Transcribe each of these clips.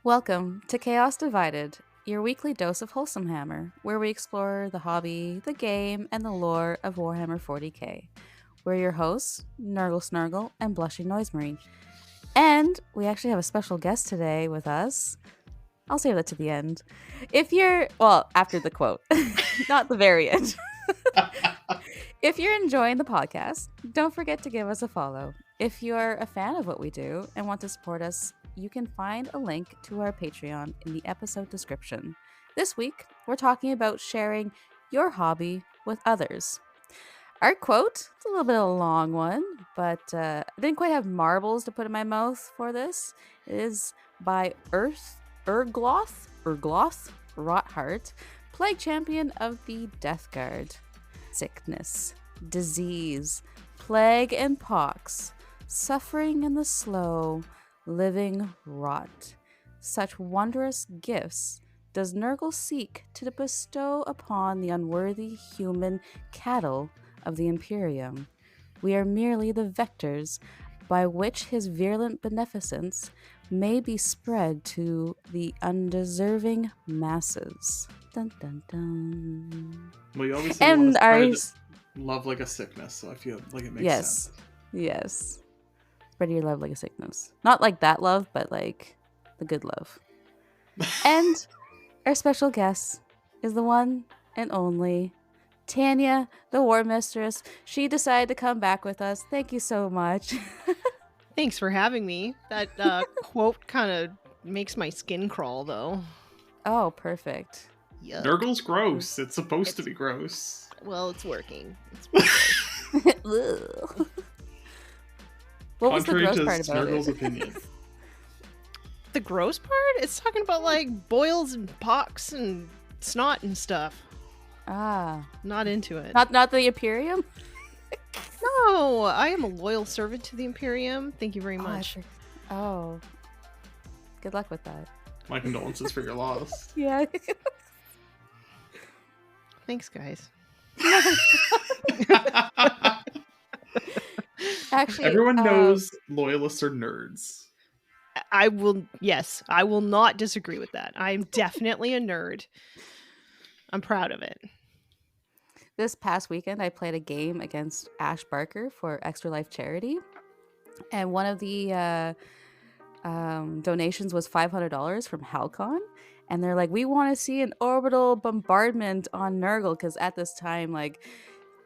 Welcome to Chaos Divided, your weekly dose of Wholesome Hammer, where we explore the hobby, the game, and the lore of Warhammer 40k. We're your hosts, Nurgle Snurgle and Blushing Noisemarine. And we actually have a special guest today with us. I'll save that to the end. After the quote, not the very end. If you're enjoying the podcast, don't forget to give us a follow. If you're a fan of what we do and want to support us, you can find a link to our Patreon in the episode description. This week, we're talking about sharing your hobby with others. Our quote, it's a little bit of a long one, but I didn't quite have marbles to put in my mouth for this. It is by Ergloth Rotheart, Plague Champion of the Death Guard. Sickness, disease, plague and pox, suffering and the slow, living rot. Such wondrous gifts does Nurgle seek to bestow upon the unworthy human cattle of the Imperium. We are merely the vectors by which his virulent beneficence may be spread to the undeserving masses. Dun dun dun. Well, you obviously want to spread love like a sickness, so I feel like it makes sense. Yes. Spread your love like a sickness. Not like that love, but like the good love. And our special guest is the one and only Tanya, the War Mistress. She decided to come back with us. Thank you so much. Thanks for having me. That quote kind of makes my skin crawl, though. Oh, perfect. Yuck. Nurgle's gross. It's supposed to be gross. Well, it's working. What was the gross part about Nurgle's it? opinion. The gross part? It's talking about like boils and pox and snot and stuff. Ah. Not into it. Not the Imperium? No, I am a loyal servant to the Imperium. Thank you very much. Oh. Good luck with that. My condolences for your loss. Yeah. Thanks, guys. Actually, everyone knows loyalists are nerds. I will not disagree with that. I'm definitely a nerd. I'm proud of it. This past weekend, I played a game against Ash Barker for Extra Life Charity. And one of the donations was $500 from Halcon. And they're like, we want to see an orbital bombardment on Nurgle. Because at this time,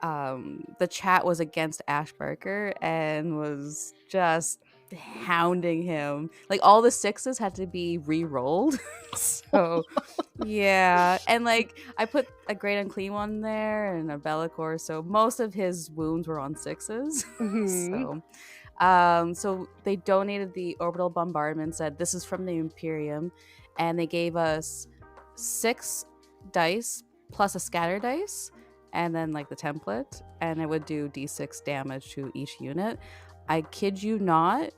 the chat was against Ash Barker and was just hounding him. Like, all the sixes had to be re-rolled. So, yeah. And, I put a Great Unclean one there and a Bellicor. So, most of his wounds were on sixes. Mm-hmm. So they donated the orbital bombardment, said this is from the Imperium, and they gave us 6 dice plus a scatter dice, and then the template, and it would do d6 damage to each unit. I kid you not,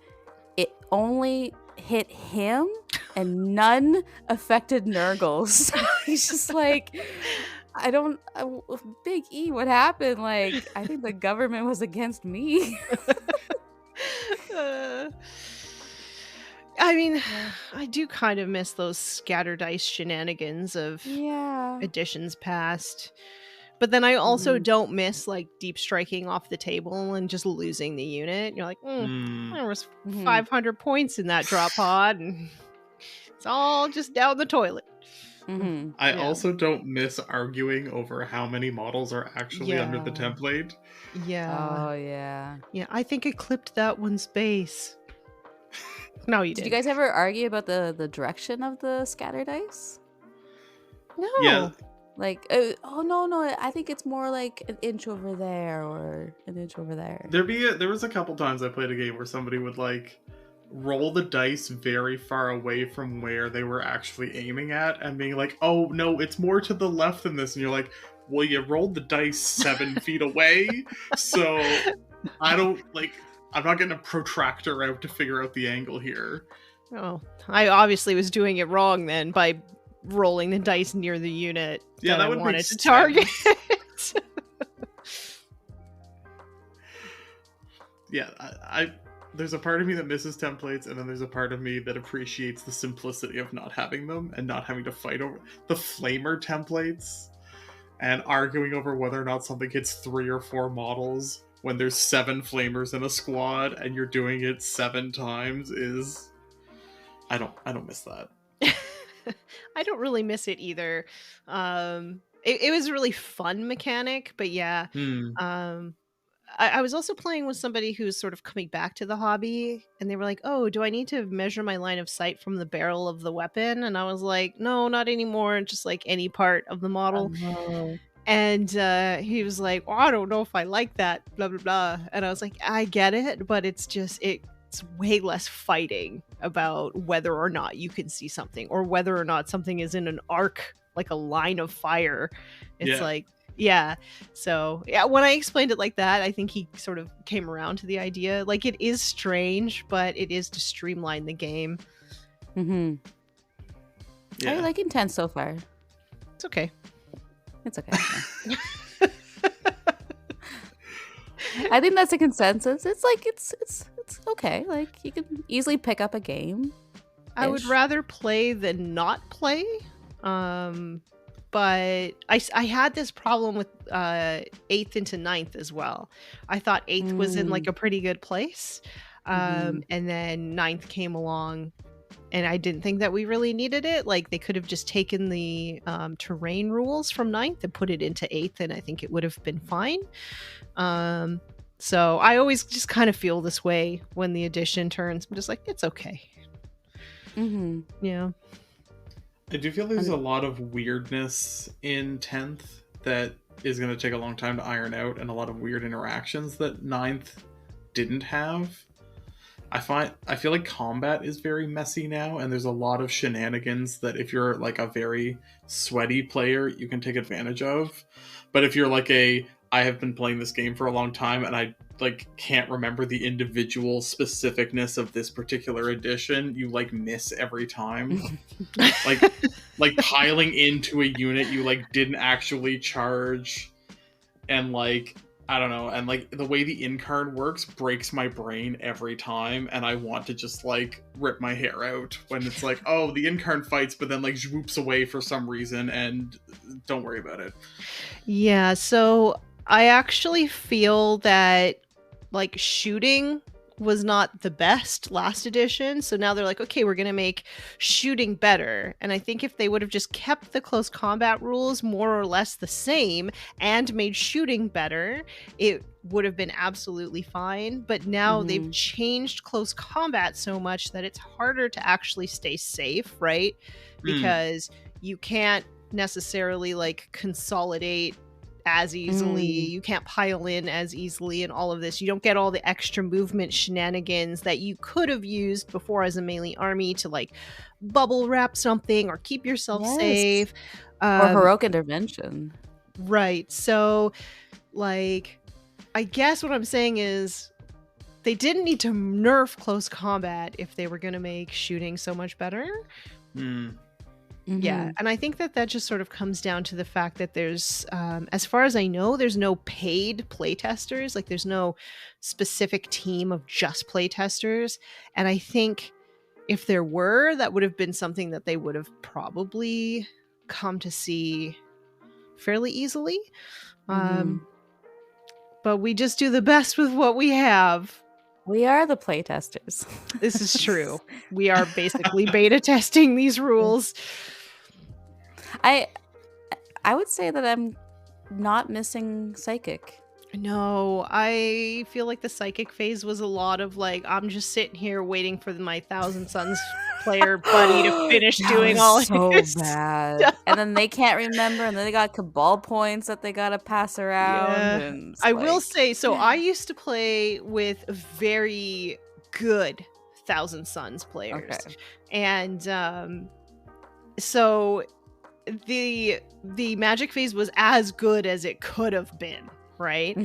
it only hit him and none affected Nurgle. So he's just like, Big E, what happened? I think the government was against me. I do kind of miss those scatter dice shenanigans of editions past. But then I also don't miss deep striking off the table and just losing the unit. You're like, there was 500 points in that drop pod, and it's all just down the toilet. Mm-hmm. I also don't miss arguing over how many models are actually under the template. Yeah. Oh, yeah. Yeah, I think it clipped that one's base. No, you did. Did You guys ever argue about the direction of the scatter dice? No. Yeah. No, I think it's more like an inch over there or an inch over there. There was a couple times I played a game where somebody would roll the dice very far away from where they were actually aiming at and being like, oh no, it's more to the left than this, and you're like, well, you rolled the dice 7 feet away, so I'm not getting a protractor out to figure out the angle here. Oh, I obviously was doing it wrong then by rolling the dice near the unit that I wanted to target. Yeah, there's a part of me that misses templates, and then there's a part of me that appreciates the simplicity of not having them and not having to fight over the flamer templates and arguing over whether or not something gets 3 or 4 models when there's 7 flamers in a squad and you're doing it 7 times is I don't miss that. I don't really miss it either. It was a really fun mechanic, but yeah. I was also playing with somebody who's sort of coming back to the hobby, and they were like, "Oh, do I need to measure my line of sight from the barrel of the weapon?" And I was like, "No, not anymore. Just like any part of the model." Oh. And he was like, "Well, I don't know if I like that, blah, blah, blah." And I was like, I get it, but it's way less fighting about whether or not you can see something or whether or not something is in an arc, like a line of fire. It's like, yeah. So yeah, when I explained it like that, I think he sort of came around to the idea. Like, it is strange, but it is to streamline the game. Mm-hmm. Yeah. I like Intense so far. It's okay. It's okay. I think that's a consensus. It's like it's okay. Like, you can easily pick up a game. I would rather play than not play. But I had this problem with 8th into 9th as well. I thought 8th was in like a pretty good place. And then 9th came along, and I didn't think that we really needed it. Like, they could have just taken the terrain rules from 9th and put it into 8th, and I think it would have been fine. So I always just kind of feel this way when the edition turns. I'm just like, it's okay. Yeah. I do feel there's a lot of weirdness in 10th that is going to take a long time to iron out, and a lot of weird interactions that 9th didn't have. I feel like combat is very messy now, and there's a lot of shenanigans that if you're like a very sweaty player, you can take advantage of. But if you're like I have been playing this game for a long time and I like can't remember the individual specificness of this particular edition, you like miss every time. like piling into a unit you like didn't actually charge, and like I don't know, and like the way the in-card works breaks my brain every time, and I want to just like rip my hair out when it's like, oh, the in-card fights, but then like zwoops away for some reason, and don't worry about it. Yeah, so I actually feel that like shooting was not the best last edition, so now they're like, okay, we're gonna make shooting better. And I think if they would have just kept the close combat rules more or less the same and made shooting better, it would have been absolutely fine. But now they've changed close combat so much that it's harder to actually stay safe, right? Because you can't necessarily like consolidate as easily, you can't pile in as easily, and all of this. You don't get all the extra movement shenanigans that you could have used before as a melee army to like bubble wrap something or keep yourself safe, or heroic intervention, right? So like, I guess what I'm saying is they didn't need to nerf close combat if they were going to make shooting so much better. Yeah, and I think that just sort of comes down to the fact that there's, as far as I know, there's no paid playtesters. Like, there's no specific team of just playtesters. And I think if there were, that would have been something that they would have probably come to see fairly easily. But we just do the best with what we have. We are the playtesters. This is true. We are basically beta testing these rules. I would say that I'm not missing Psychic. No, I feel like the Psychic phase was a lot of like, I'm just sitting here waiting for my Thousand Suns player buddy to finish doing all his bad stuff. And then they can't remember, and then they got Cabal points that they gotta pass around. Yeah. And I will say, so I used to play with very good Thousand Suns players. Okay. And so the Magic phase was as good as it could have been, right?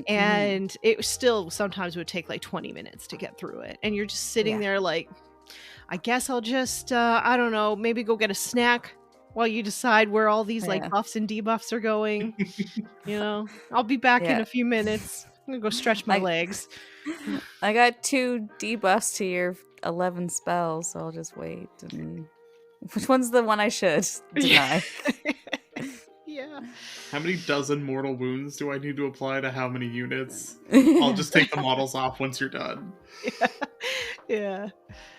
And it still sometimes would take like 20 minutes to get through it, and you're just sitting there like, I guess I'll just I don't know, maybe go get a snack while you decide where all these like buffs and debuffs are going. You know, I'll be back in a few minutes. I'm gonna go stretch my legs. I got 2 debuffs to your 11 spells, so I'll just wait. And which one's the one I should deny? Yeah. How many dozen mortal wounds do I need to apply to how many units? I'll just take the models off once you're done. Yeah.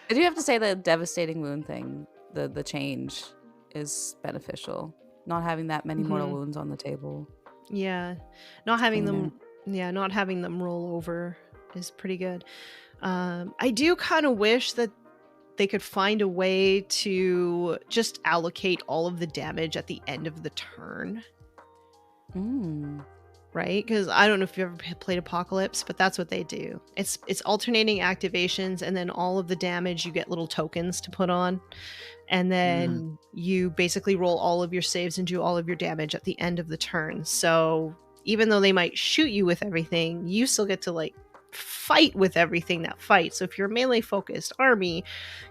I do have to say the devastating wound thing, the change is beneficial. Not having that many mortal wounds on the table. Yeah. Not having them roll over is pretty good. I do kind of wish that they could find a way to just allocate all of the damage at the end of the turn. Right? Because I don't know if you've ever played Apocalypse, but that's what they do. It's alternating activations, and then all of the damage you get little tokens to put on. And then you basically roll all of your saves and do all of your damage at the end of the turn. So even though they might shoot you with everything, you still get to like fight with everything that fights. So if you're a melee focused army,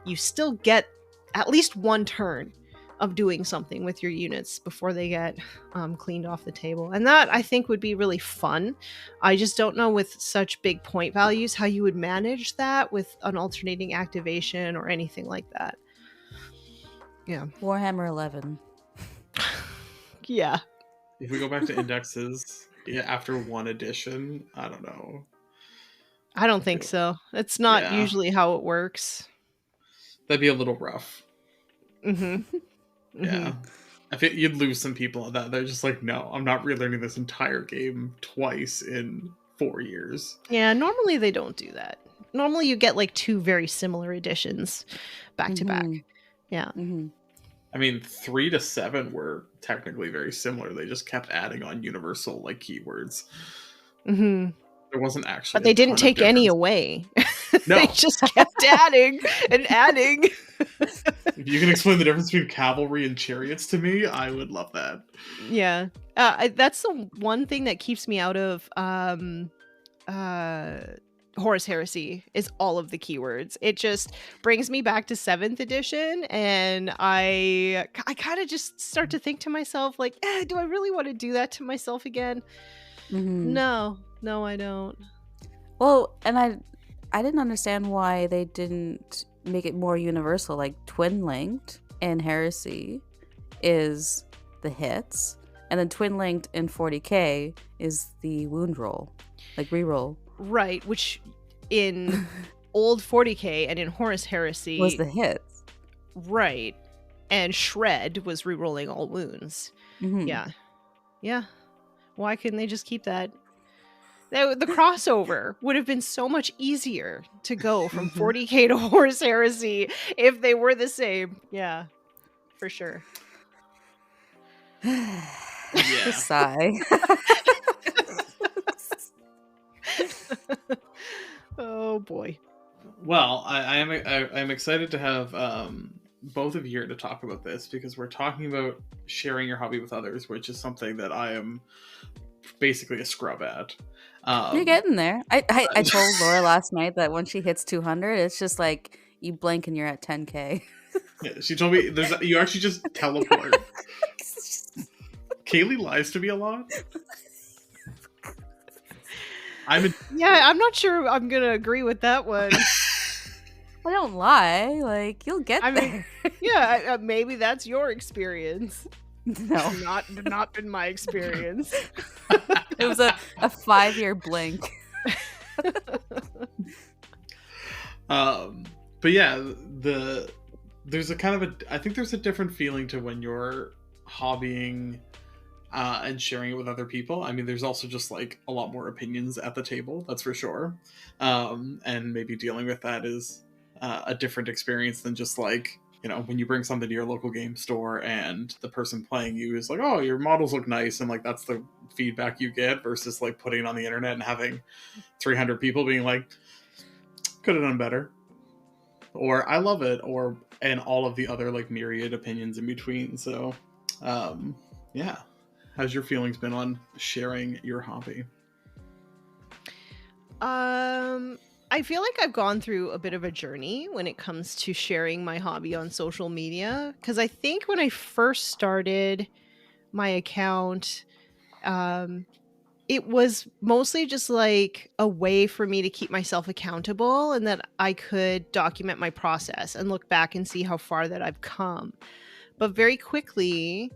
you still get at least one turn of doing something with your units before they get cleaned off the table. And that I think would be really fun. I just don't know with such big point values how you would manage that with an alternating activation or anything like that. Yeah. Warhammer 11. Yeah. If we go back to indexes, after one edition, I don't know. I don't think so. It's not usually how it works. That'd be a little rough. Mm-hmm. Yeah. I think you'd lose some people on that. They're just like, no, I'm not relearning this entire game twice in 4 years. Yeah, normally they don't do that. Normally you get like 2 very similar editions back to back. Yeah. I mean, 3 to 7 were technically very similar. They just kept adding on universal like keywords. There wasn't actually, but they didn't take any away. No. They just kept adding and adding. If you can explain the difference between cavalry and chariots to me, I would love that. Yeah, that's the one thing that keeps me out of Horus Heresy is all of the keywords. It just brings me back to 7th edition, and I kind of just start to think to myself like, do I really want to do that to myself again? No, I don't. Well, and I didn't understand why they didn't make it more universal. Like twin linked in Heresy is the hits, and then twin linked in 40k is the wound roll, like reroll. Right, which in old 40k and in Horus Heresy was the hits. Right, and Shred was rerolling all wounds. Yeah. Why couldn't they just keep that? The crossover would have been so much easier to go from 40k to Horus Heresy if they were the same. Yeah, for sure. Yeah. Sigh. Oh boy. Well, I'm excited to have both of you here to talk about this, because we're talking about sharing your hobby with others, which is something that I am basically a scrub at. You're getting there. I told Laura last night that when she hits 200, it's just like you blink and you're at 10k. Yeah, she told me you actually just teleport. Kaylee lies to me a lot. I'm not sure I'm gonna agree with that one. I don't lie. Like, you'll get there. Yeah, maybe that's your experience. No, not been my experience. It was a 5-year blink. But yeah, there's a kind of I think there's a different feeling to when you're hobbying and sharing it with other people. I mean, there's also just like a lot more opinions at the table, that's for sure. And maybe dealing with that is a different experience than just like, you know, when you bring something to your local game store and the person playing you is like, oh, your models look nice, and like that's the feedback you get, versus like putting it on the internet and having 300 people being like, could have done better, or I love it, and all of the other like myriad opinions in between. So yeah, how's your feelings been on sharing your hobby? I feel like I've gone through a bit of a journey when it comes to sharing my hobby on social media, because I think when I first started my account, it it was mostly just like a way for me to keep myself accountable, and that I could document my process and look back and see how far that I've come. But very quickly,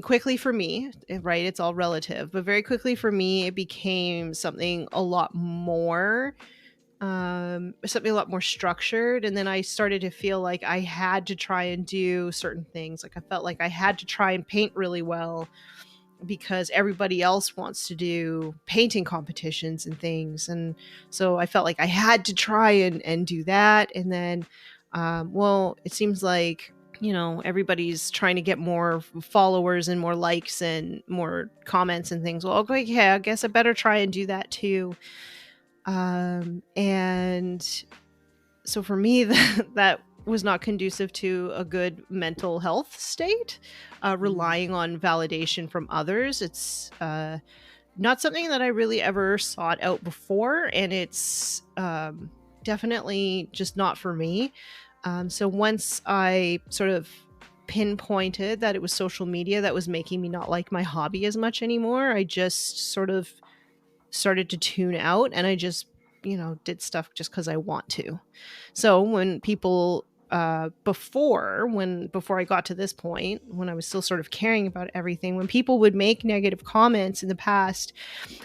quickly for me, right? It's all relative, but very quickly for me, it became something a lot more structured. And then I started to feel like I had to try and do certain things. Like I felt like I had to try and paint really well because everybody else wants to do painting competitions and things. And so I felt like I had to try and do that. And then, it seems like, everybody's trying to get more followers and more likes and more comments and things. Well, okay, yeah, I guess I better try and do that too. And so for me, that was not conducive to a good mental health state. Relying on validation from others, it's not something that I really ever sought out before, and it's definitely just not for me. So once I sort of pinpointed that it was social media that was making me not like my hobby as much anymore, I just sort of started to tune out, and I just, did stuff just because I want to. So when people before I got to this point, when I was still sort of caring about everything, when people would make negative comments in the past,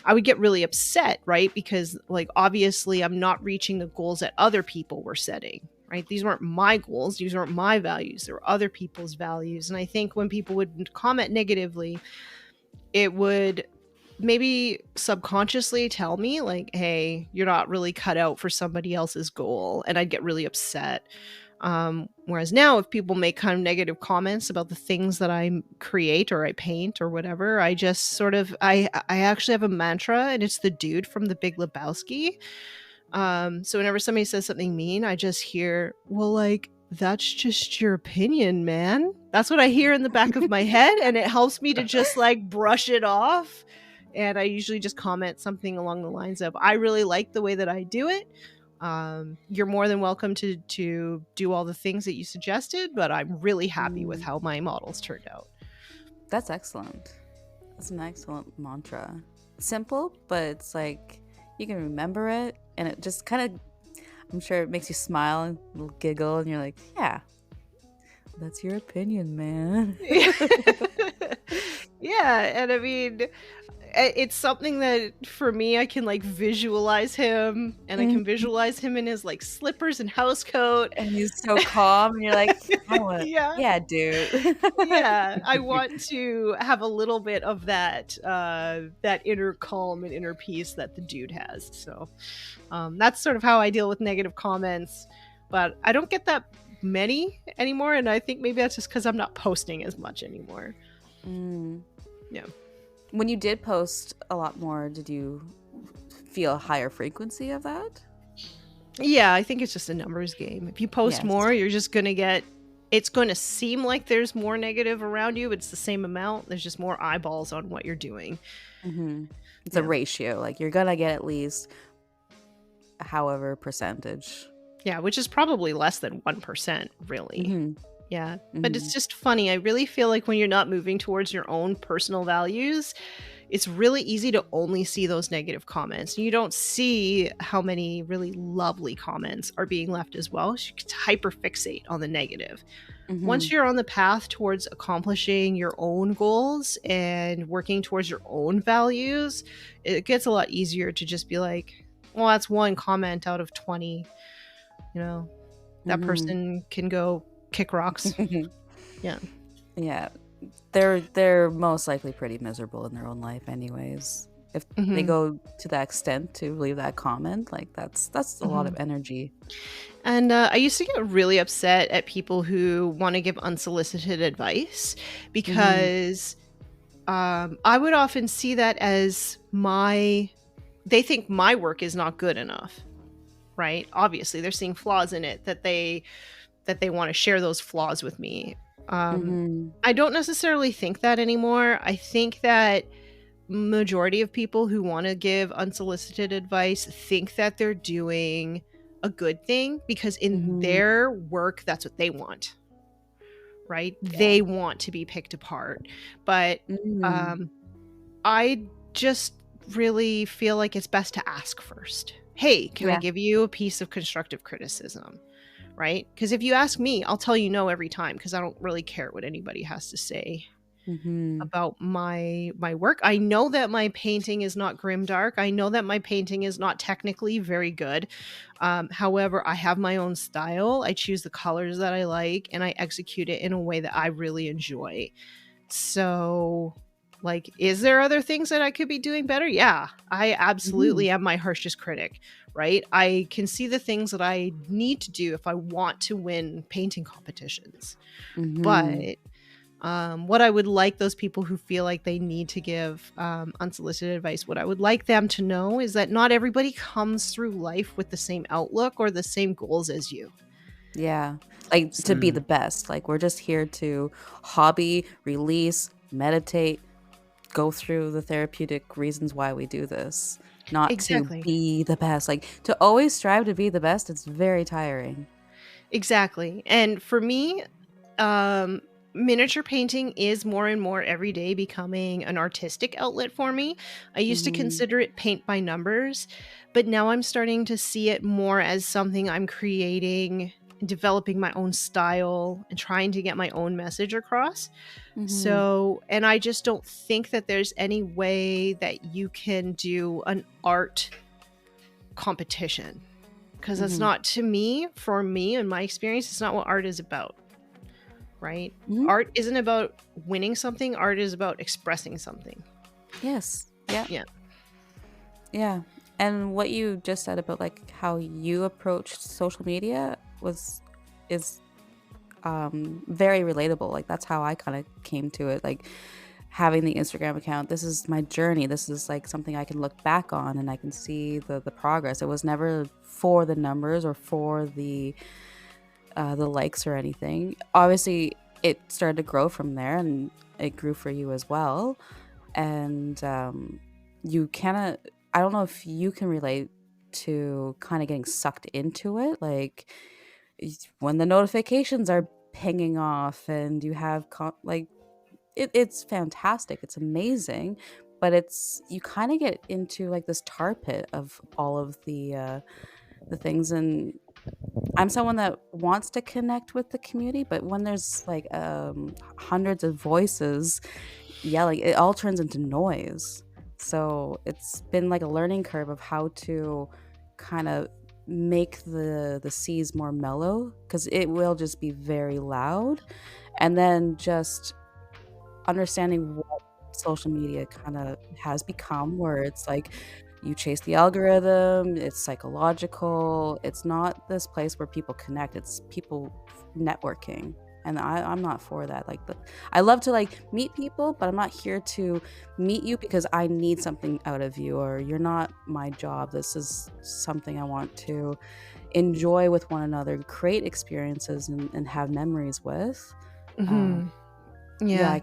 I would get really upset, right? Because like, obviously I'm not reaching the goals that other people were setting, right? These weren't my goals. These weren't my values. They were other people's values. And I think when people would comment negatively, it would maybe subconsciously tell me like, hey, you're not really cut out for somebody else's goal. And I'd get really upset. Whereas now, if people make kind of negative comments about the things that I create or I paint or whatever, I just sort of, I actually have a mantra, and it's the dude from The Big Lebowski. So whenever somebody says something mean, I just hear, well, like, that's just your opinion, man. That's what I hear in the back of my head, and it helps me to just like brush it off. And I usually just comment something along the lines of, I really like the way that I do it. You're more than welcome to do all the things that you suggested, but I'm really happy with how my models turned out. That's excellent. That's an excellent mantra. Simple, but it's like you can remember it, and it just kind of, I'm sure it makes you smile and a little giggle, and you're like, yeah, that's your opinion, man. Yeah, and I mean, it's something that for me, I can like visualize him, and I can visualize him in his like slippers and house coat, and he's so calm, and you're like, yeah, dude. Yeah, I want to have a little bit of that that inner calm and inner peace that the dude has. So that's sort of how I deal with negative comments, but I don't get that many anymore, and I think maybe that's just because I'm not posting as much anymore. Yeah. When you did post a lot more, did you feel a higher frequency of that? Yeah, I think it's just a numbers game. If you post more, you're just going to get, it's going to seem like there's more negative around you, but it's the same amount. There's just more eyeballs on what you're doing. It's a ratio. Like, you're going to get at least however percentage. Yeah, which is probably less than 1%, really. Yeah, but it's just funny. I really feel like when you're not moving towards your own personal values, it's really easy to only see those negative comments. You don't see how many really lovely comments are being left as well. You can hyperfixate on the negative. Once you're on the path towards accomplishing your own goals and working towards your own values, it gets a lot easier to just be like, well, that's one comment out of 20. That person can go kick rocks. Yeah, they're most likely pretty miserable in their own life anyways. If they go to that extent to leave that comment, like that's a lot of energy. And I used to get really upset at people who want to give unsolicited advice, because I would often see that as they think my work is not good enough, right? Obviously they're seeing flaws in it that they want to share those flaws with me. I don't necessarily think that anymore. I think that majority of people who want to give unsolicited advice think that they're doing a good thing, because in their work, that's what they want, right? They want to be picked apart. But I just really feel like it's best to ask first. Hey, can I give you a piece of constructive criticism? Right? Because if you ask me, I'll tell you no every time because I don't really care what anybody has to say about my work. I know that my painting is not grimdark. I know that my painting is not technically very good. However, I have my own style. I choose the colors that I like and I execute it in a way that I really enjoy. So, like, is there other things that I could be doing better? Yeah, I absolutely am my harshest critic, right? I can see the things that I need to do if I want to win painting competitions. But what I would like those people who feel like they need to give unsolicited advice, what I would like them to know is that not everybody comes through life with the same outlook or the same goals as you. Yeah, like to be the best. Like we're just here to hobby, release, meditate, go through the therapeutic reasons why we do this, not to be the best. Like to always strive to be the best, it's very tiring. Exactly. And for me, miniature painting is more and more every day becoming an artistic outlet for me. I used to consider it paint by numbers, but now I'm starting to see it more as something I'm creating, developing my own style and trying to get my own message across. So, and I just don't think that there's any way that you can do an art competition because that's not, to me, for me and my experience, it's not what art is about. Right? Art isn't about winning something. Art is about expressing something. Yes. Yeah. Yeah. Yeah. And what you just said about like how you approach social media is very relatable. Like that's how I kind of came to it. Like having the Instagram account, this is my journey. This is like something I can look back on and I can see the progress. It was never for the numbers or for the likes or anything. Obviously it started to grow from there and it grew for you as well. And you kind of, I don't know if you can relate to kind of getting sucked into it, like when the notifications are pinging off and you have it's fantastic, it's amazing, but it's, you kind of get into like this tar pit of all of the things. And I'm someone that wants to connect with the community, but when there's like hundreds of voices yelling, it all turns into noise. So it's been like a learning curve of how to kind of make the seas more mellow, because it will just be very loud. And then just understanding what social media kind of has become, where it's like you chase the algorithm, it's psychological, it's not this place where people connect, it's people networking. And I'm not for that. Like, I love to like meet people, but I'm not here to meet you because I need something out of you, or you're not my job. This is something I want to enjoy with one another, create experiences and have memories with. Yeah.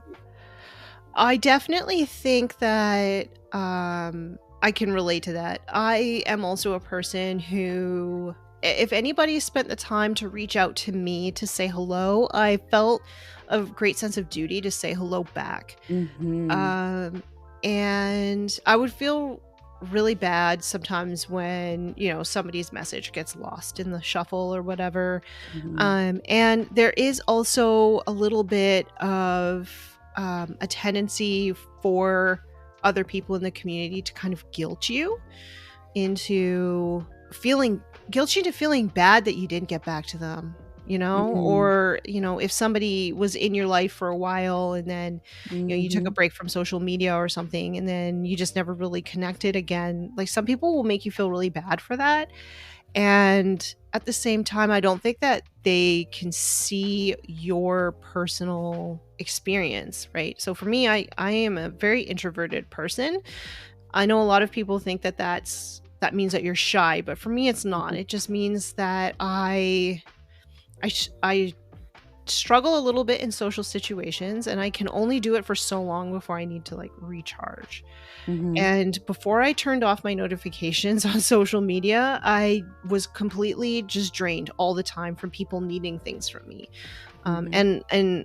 I definitely think that I can relate to that. I am also a person who, if anybody spent the time to reach out to me to say hello, I felt a great sense of duty to say hello back. And I would feel really bad sometimes when, you know, somebody's message gets lost in the shuffle or whatever. And there is also a little bit of a tendency for other people in the community to kind of guilt you into feeling bad that you didn't get back to them, you know, or, you know, if somebody was in your life for a while and then, you know, you took a break from social media or something and then you just never really connected again. Like, some people will make you feel really bad for that. And at the same time, I don't think that they can see your personal experience, right? So for me, I am a very introverted person. I know a lot of people think that that means that you're shy, but for me, it's not. It just means that I struggle a little bit in social situations, and I can only do it for so long before I need to like recharge. And before I turned off my notifications on social media, I was completely just drained all the time from people needing things from me. And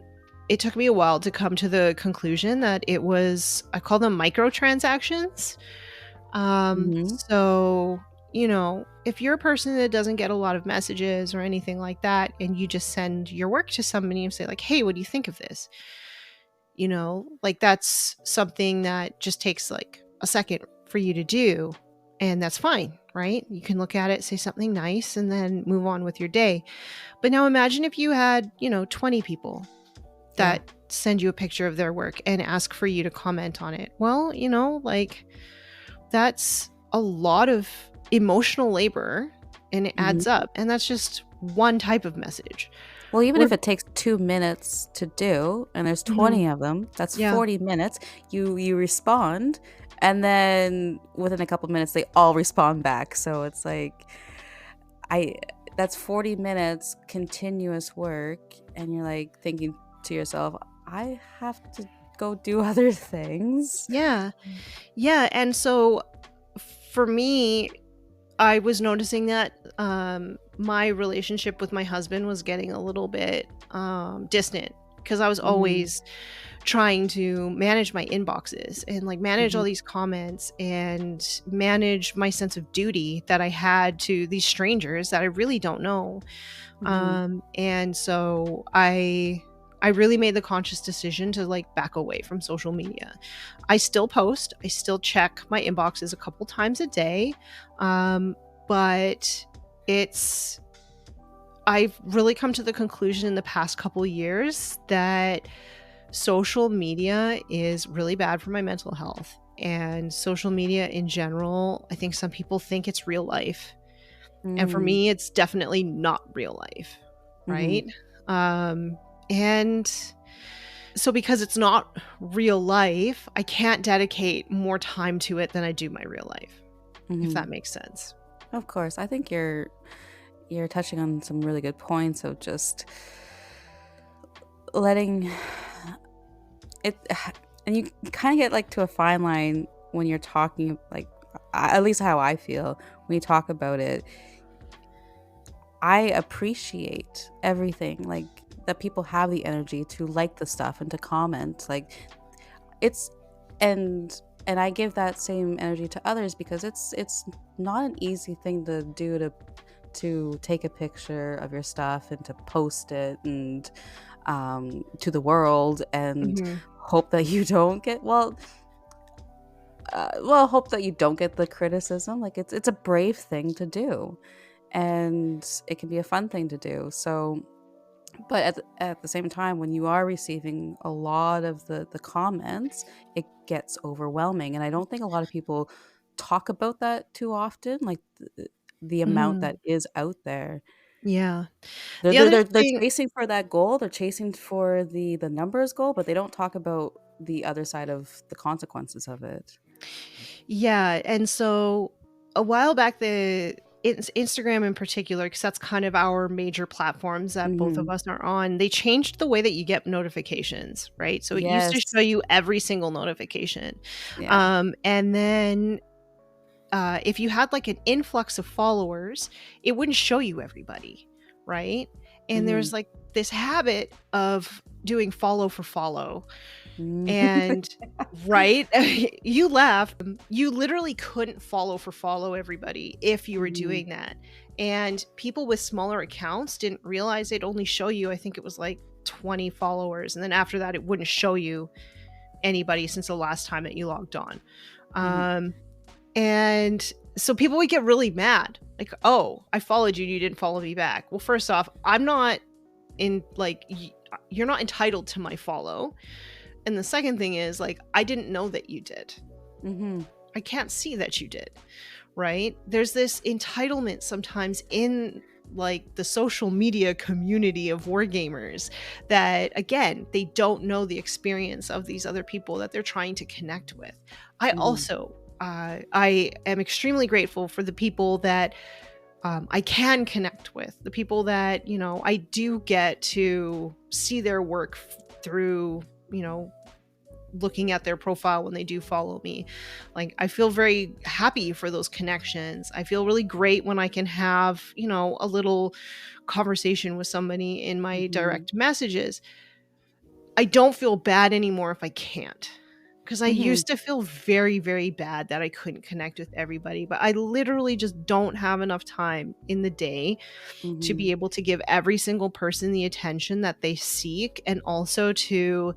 it took me a while to come to the conclusion that it was, I call them microtransactions. So, if you're a person that doesn't get a lot of messages or anything like that, and you just send your work to somebody and say like, hey, what do you think of this? Like that's something that just takes like a second for you to do. And that's fine, right? You can look at it, say something nice, and then move on with your day. But now imagine if you had, 20 people that send you a picture of their work and ask for you to comment on it. Well, like that's a lot of emotional labor and it adds up. And that's just one type of message. Well, even if it takes 2 minutes to do and there's 20 of them, that's 40 minutes. You respond, and then within a couple minutes they all respond back. So it's like that's 40 minutes continuous work, and you're like thinking to yourself, I have to go do other things. Yeah. And so for me, I was noticing that my relationship with my husband was getting a little bit distant, because I was always trying to manage my inboxes and like manage all these comments and manage my sense of duty that I had to these strangers that I really don't know. And so I really made the conscious decision to like back away from social media. I still post, I still check my inboxes a couple times a day. But I've really come to the conclusion in the past couple years that social media is really bad for my mental health, and social media in general, I think some people think it's real life. And for me, it's definitely not real life. Right. And so because it's not real life, I can't dedicate more time to it than I do my real life, if that makes sense. Of course. I think you're touching on some really good points of just letting it, and you kind of get like to a fine line when you're talking, like at least how I feel when you talk about it. I appreciate everything, like that people have the energy to like the stuff and to comment, like it's, and I give that same energy to others, because it's not an easy thing to do, to take a picture of your stuff and to post it and to the world and hope that you don't get hope that you don't get the criticism. Like it's a brave thing to do, and it can be a fun thing to do. So, but at the same time, when you are receiving a lot of the comments, it gets overwhelming. And I don't think a lot of people talk about that too often, like the amount that is out there. Yeah. They're chasing for that goal. They're chasing for the numbers goal, but they don't talk about the other side of the consequences of it. Yeah. And so a while back, Instagram in particular, because that's kind of our major platforms that both of us are on, they changed the way that you get notifications, right? So it used to show you every single notification. And then if you had like an influx of followers, it wouldn't show you everybody, right? And there's like this habit of doing follow for follow. And right, you laugh, you literally couldn't follow for follow everybody if you were doing that. And people with smaller accounts didn't realize it'd only show you, I think it was like 20 followers, and then after that it wouldn't show you anybody since the last time that you logged on. And so people would get really mad, like, oh, I followed you and you didn't follow me back. Well, first off, I'm not in, like, you're not entitled to my follow. And the second thing is, like, I didn't know that you did. I can't see that you did, right? There's this entitlement sometimes in like the social media community of wargamers that, again, they don't know the experience of these other people that they're trying to connect with. I also, I am extremely grateful for the people that I can connect with, the people that, I do get to see their work through, looking at their profile when they do follow me. Like, I feel very happy for those connections. I feel really great when I can have, a little conversation with somebody in my direct messages. I don't feel bad anymore if I can't. Because I used to feel very, very bad that I couldn't connect with everybody, but I literally just don't have enough time in the day to be able to give every single person the attention that they seek, and also to,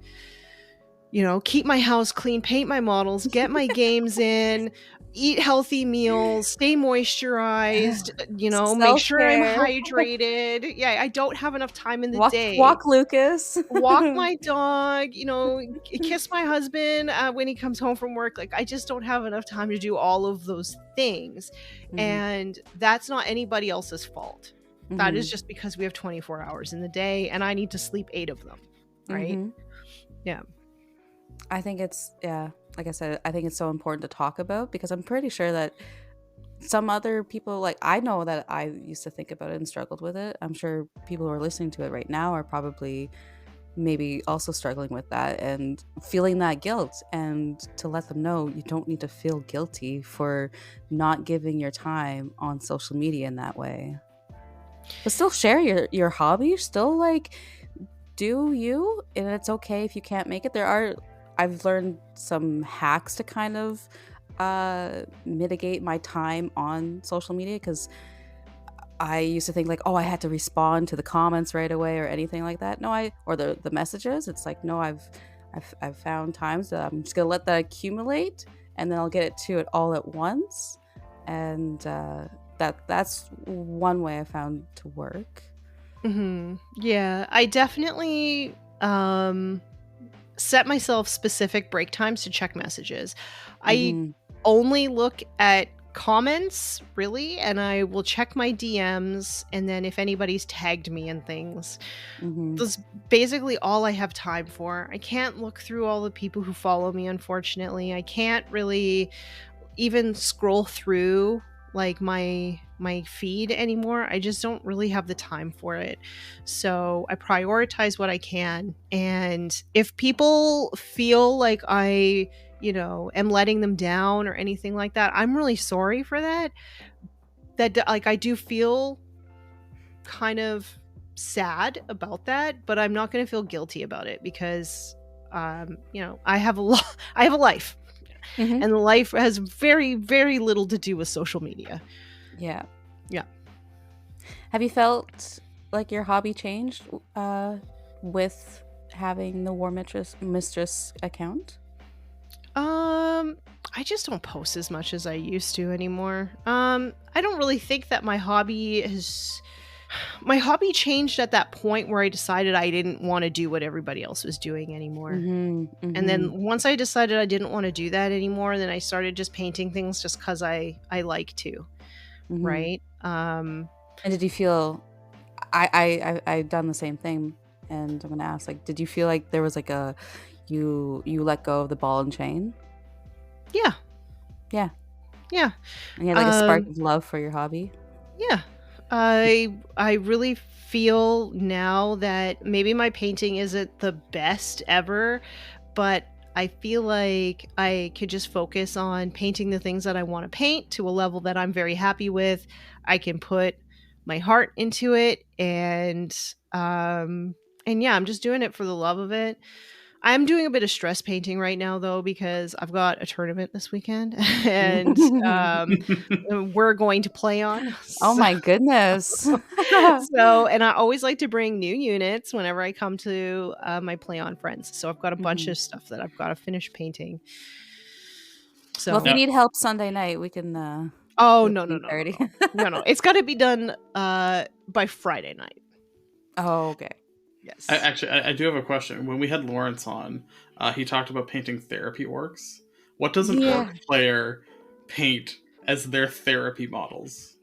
you know, keep my house clean, paint my models, get my games in, eat healthy meals, stay moisturized, you know, make sure I'm Self-care. hydrated. Yeah, I don't have enough time in the day. Walk Lucas. Walk my dog, you know, kiss my husband when he comes home from work. Like, I just don't have enough time to do all of those things. And that's not anybody else's fault. That is just because we have 24 hours in the day and I need to sleep 8 of them. Right? Yeah. I think it's, like I said, I think it's so important to talk about, because I'm pretty sure that some other people, like, I know that I used to think about it and struggled with it. I'm sure people who are listening to it right now are probably maybe also struggling with that and feeling that guilt, and to let them know you don't need to feel guilty for not giving your time on social media in that way. But still share your hobby, still like do you, and it's okay if you can't make it. I've learned some hacks to kind of mitigate my time on social media, because I used to think like, oh, I had to respond to the comments right away or anything like that. No, or the messages. It's like, no, I've found times that I'm just gonna let that accumulate, and then I'll get to it all at once, and that's one way I found to work. Yeah, I definitely set myself specific break times to check messages. I only look at comments, really, and I will check my DMs, and then if anybody's tagged me in things. That's basically all I have time for. I can't look through all the people who follow me, unfortunately. I can't really even scroll through like my feed anymore. I just don't really have the time for it. So I prioritize what I can, and if people feel like I, you know, am letting them down or anything like that, I'm really sorry for that. Like, I do feel kind of sad about that, but I'm not going to feel guilty about it, because you know, I have a life. And the life has very, very little to do with social media. Yeah. Have you felt like your hobby changed with having the War Mistress account? I just don't post as much as I used to anymore. I don't really think that my hobby changed at that point where I decided I didn't want to do what everybody else was doing anymore. And then once I decided I didn't want to do that anymore, then I started just painting things just because I like to. Right? And did you feel, I've done the same thing, and I'm gonna ask, like, did you feel like there was like you let go of the ball and chain? Yeah. And you had like a spark of love for your hobby? Yeah. I really feel now that maybe my painting isn't the best ever, but I feel like I could just focus on painting the things that I want to paint to a level that I'm very happy with. I can put my heart into it, and yeah, I'm just doing it for the love of it. I'm doing a bit of stress painting right now, though, because I've got a tournament this weekend, and we're going to play on. Oh my goodness. So, and I always like to bring new units whenever I come to my play on friends. So I've got a bunch of stuff that I've got to finish painting. So, well, if you need help Sunday night, we can no. It's got to be done by Friday night. Oh, okay. Yes. I do have a question. When we had Lawrence on, he talked about painting therapy orcs. What does an orc player paint as their therapy models?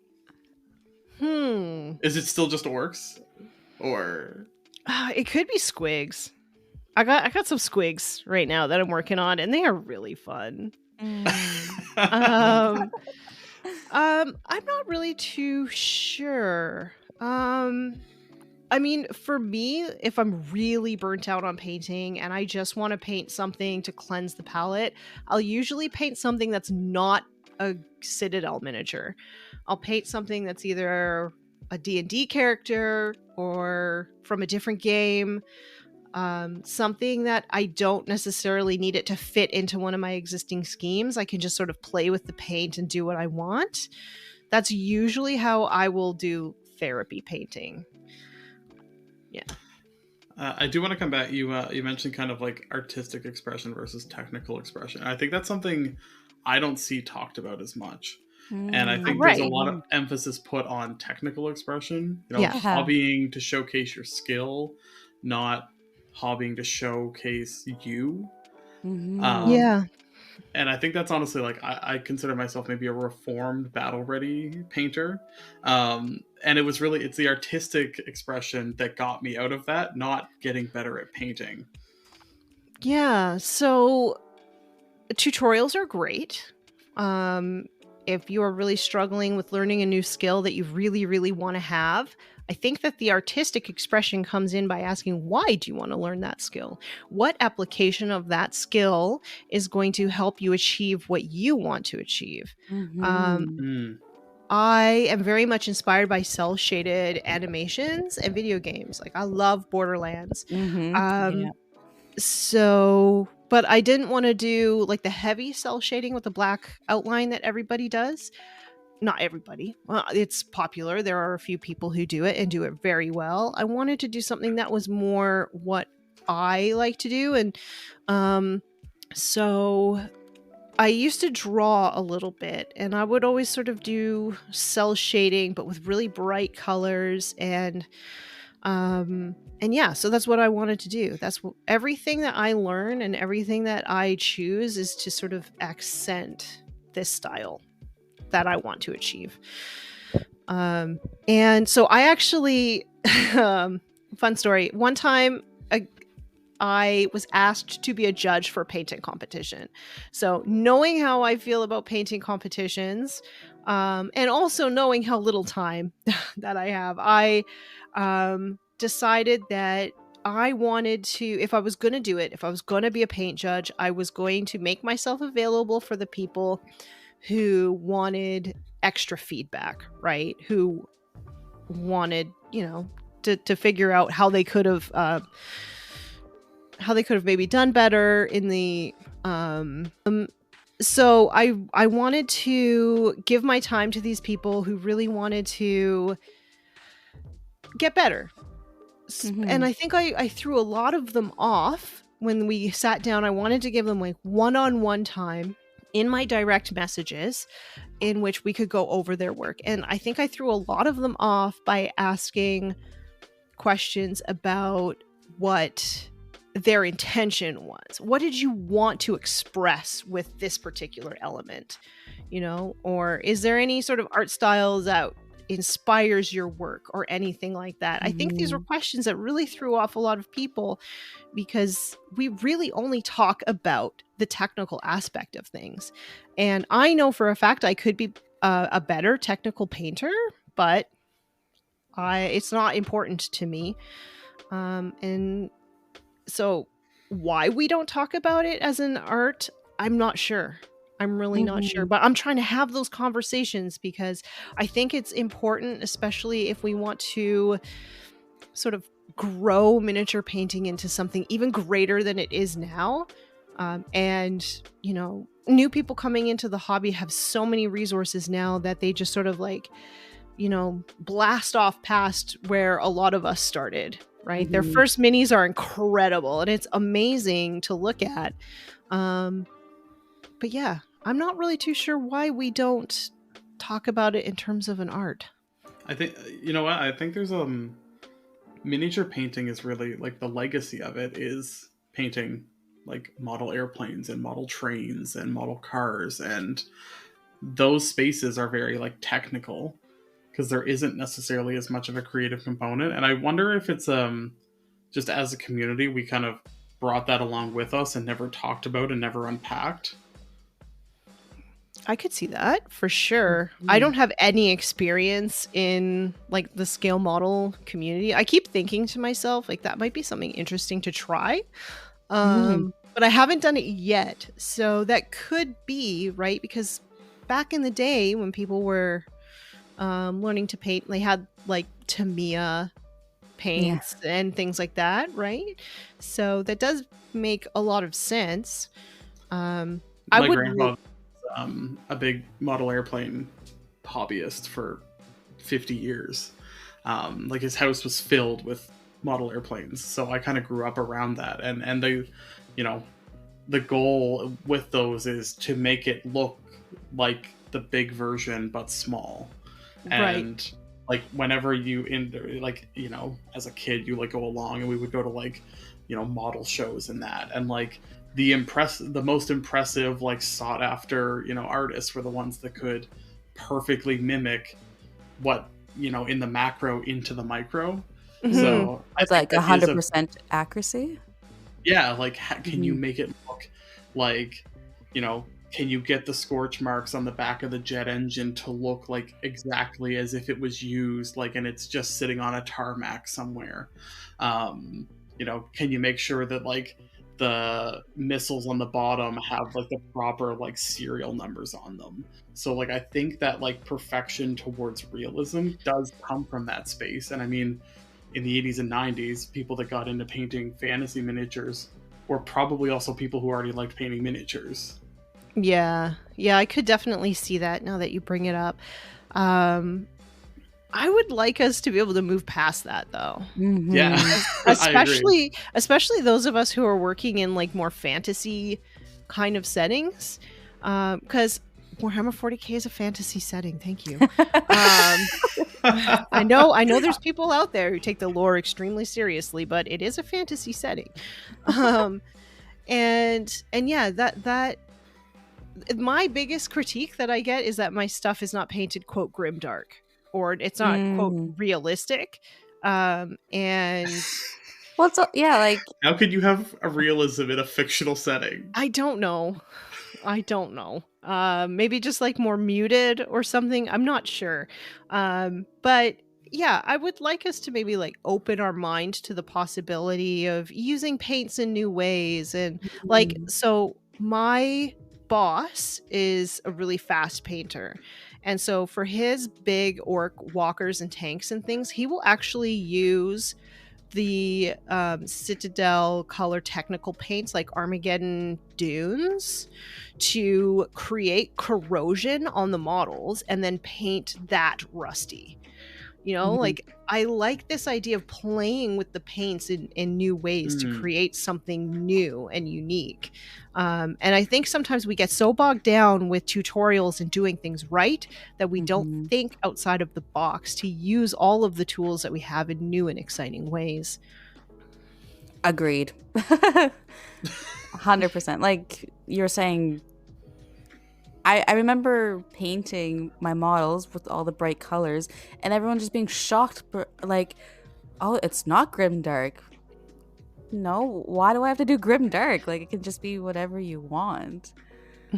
Is it still just orcs, or it could be squigs? I got some squigs right now that I'm working on, and they are really fun. I'm not really too sure. I mean, for me, if I'm really burnt out on painting and I just want to paint something to cleanse the palette, I'll usually paint something that's not a Citadel miniature. I'll paint something that's either a D&D character or from a different game. something that I don't necessarily need it to fit into one of my existing schemes. I can just sort of play with the paint and do what I want. That's usually how I will do therapy painting. Yeah. I do want to come back. You mentioned kind of like artistic expression versus technical expression. I think that's something I don't see talked about as much. And I think there's a lot of emphasis put on technical expression, hobbying to showcase your skill, not hobbying to showcase you. Yeah. And I think that's honestly, like, I consider myself maybe a reformed battle-ready painter. And it's the artistic expression that got me out of that, not getting better at painting. Yeah, so tutorials are great. If you are really struggling with learning a new skill that you really, really want to have, I think that the artistic expression comes in by asking, why do you want to learn that skill? What application of that skill is going to help you achieve what you want to achieve? I am very much inspired by cel-shaded animations and video games. Like, I love Borderlands. So, but I didn't want to do like the heavy cel shading with the black outline that everybody does. Not everybody. Well, it's popular. There are a few people who do it and do it very well. I wanted to do something that was more what I like to do. And so I used to draw a little bit, and I would always sort of do cel shading, but with really bright colors and yeah, so that's what I wanted to do. That's everything that I learn and everything that I choose is to sort of accent this style that I want to achieve. And so I actually, fun story. One time I was asked to be a judge for a painting competition. So knowing how I feel about painting competitions, and also knowing how little time that I have, I decided that I wanted to, if I was going to do it, if I was going to be a paint judge, I was going to make myself available for the people who wanted extra feedback, right? Who wanted, to figure out how they could have maybe done better in the so I wanted to give my time to these people who really wanted to get better. And I think I threw a lot of them off when we sat down. I wanted to give them like one-on-one time in my direct messages in which we could go over their work. And I think I threw a lot of them off by asking questions about what their intention was. What did you want to express with this particular element? Or is there any sort of art styles that inspires your work or anything like that? I think these were questions that really threw off a lot of people because we really only talk about the technical aspect of things. And I know for a fact I could be a better technical painter, but it's not important to me. And so why we don't talk about it as an art, I'm not sure. I'm really not sure, but I'm trying to have those conversations because I think it's important, especially if we want to sort of grow miniature painting into something even greater than it is now. And, new people coming into the hobby have so many resources now that they just sort of like, blast off past where a lot of us started, right? Their first minis are incredible and it's amazing to look at. But yeah, I'm not really too sure why we don't talk about it in terms of an art. I think, I think there's miniature painting is really like the legacy of it is painting like model airplanes and model trains and model cars, and those spaces are very like technical because there isn't necessarily as much of a creative component. And I wonder if it's just as a community we kind of brought that along with us and never talked about and never unpacked. I could see that for sure. I don't have any experience in like the scale model community. I keep thinking to myself like that might be something interesting to try. But I haven't done it yet. So that could be, right? Because back in the day when people were learning to paint, they had like Tamiya paints and things like that, right? So that does make a lot of sense. My grandpa was a big model airplane hobbyist for 50 years. Like his house was filled with model airplanes, so I kind of grew up around that, and they, you know, the goal with those is to make it look like the big version but small. And like whenever you like, you know, as a kid you like go along, and we would go to like, you know, model shows and that, and like the most impressive, like sought after, you know, artists were the ones that could perfectly mimic what, you know, in the macro into the micro. So it's like 100% accuracy. Yeah, like can you make it look like, you know, can you get the scorch marks on the back of the jet engine to look like exactly as if it was used, like, and it's just sitting on a tarmac somewhere? You know, can you make sure that like the missiles on the bottom have like the proper like serial numbers on them? So like I think that like perfection towards realism does come from that space. And I mean, in the 80s and 90s, people that got into painting fantasy miniatures were probably also people who already liked painting miniatures. Yeah, I could definitely see that now that you bring it up. I would like us to be able to move past that, though. Yeah, especially those of us who are working in like more fantasy kind of settings, because Warhammer 40K is a fantasy setting. Thank you. I know there's people out there who take the lore extremely seriously, but it is a fantasy setting. And yeah, that my biggest critique that I get is that my stuff is not painted quote grimdark, or it's not quote realistic. And well, like, how could you have a realism in a fictional setting? I don't know. Maybe just like more muted or something. I'm not sure. But yeah, I would like us to maybe like open our mind to the possibility of using paints in new ways. And like, so my boss is a really fast painter. And so for his big orc walkers and tanks and things, he will actually use the Citadel color technical paints like Armageddon Dunes to create corrosion on the models and then paint that rusty. You know, like I like this idea of playing with the paints in new ways to create something new and unique. And I think sometimes we get so bogged down with tutorials and doing things right that we don't think outside of the box to use all of the tools that we have in new and exciting ways. Agreed. 100%. Like you're saying, I remember painting my models with all the bright colors and everyone just being shocked, like, oh, it's not grimdark. No, why do I have to do grimdark? Like, it can just be whatever you want.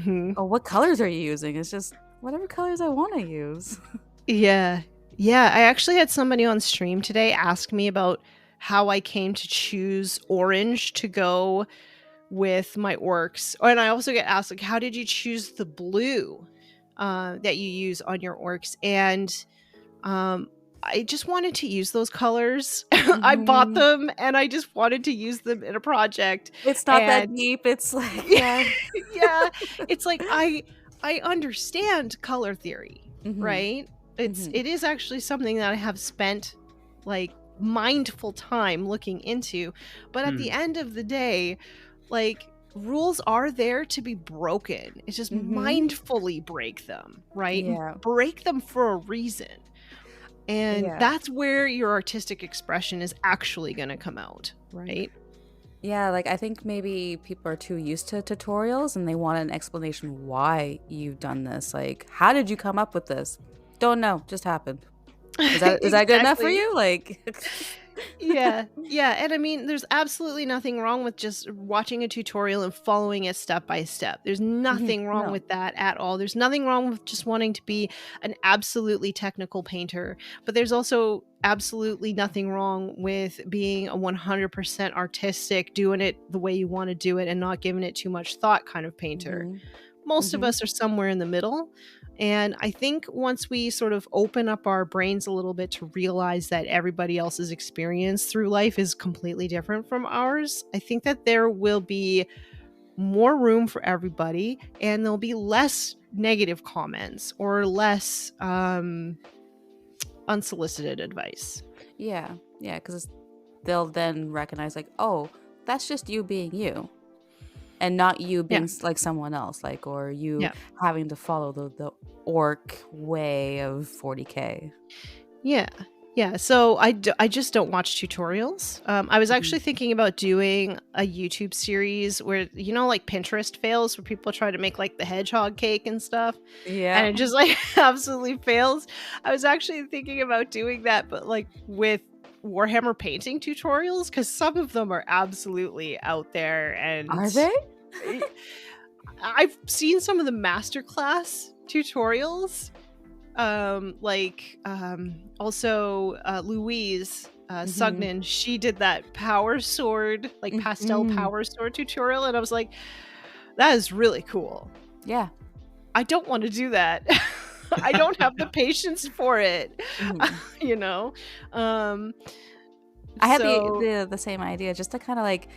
Oh, what colors are you using? It's just whatever colors I want to use. Yeah. I actually had somebody on stream today ask me about how I came to choose orange to go with my orcs. And I also get asked, like, how did you choose the blue that you use on your orcs? And I just wanted to use those colors. I bought them and I just wanted to use them in a project. It's not that deep. It's like, yeah. It's like I understand color theory, right? It is actually something that I have spent like mindful time looking into. But at the end of the day, like, rules are there to be broken. It's just mindfully break them, right? Yeah. Break them for a reason. And that's where your artistic expression is actually going to come out, right? Yeah, like I think maybe people are too used to tutorials and they want an explanation why you've done this. Like, how did you come up with this? Don't know, just happened. Is that is that good enough for you? Like yeah. And I mean, there's absolutely nothing wrong with just watching a tutorial and following it step by step. There's nothing wrong with that at all. There's nothing wrong with just wanting to be an absolutely technical painter. But there's also absolutely nothing wrong with being a 100% artistic, doing it the way you want to do it and not giving it too much thought kind of painter. Most of us are somewhere in the middle. And I think once we sort of open up our brains a little bit to realize that everybody else's experience through life is completely different from ours, I think that there will be more room for everybody, and there'll be less negative comments or less unsolicited advice. Yeah, because they'll then recognize like, oh, that's just you being you, and not you being like someone else, like, or you having to follow the orc way of 40K. Yeah, so I just don't watch tutorials. I was actually thinking about doing a YouTube series where, like Pinterest fails, where people try to make like the hedgehog cake and stuff. Yeah. And it just like absolutely fails. I was actually thinking about doing that, but like with Warhammer painting tutorials, because some of them are absolutely out there. And are they? I've seen some of the masterclass tutorials. Also Louise Sugnan, she did that power sword, like pastel power sword tutorial, and I was like, that is really cool. Yeah, I don't want to do that. I don't have the patience for it. I had the same idea, just to kind of like,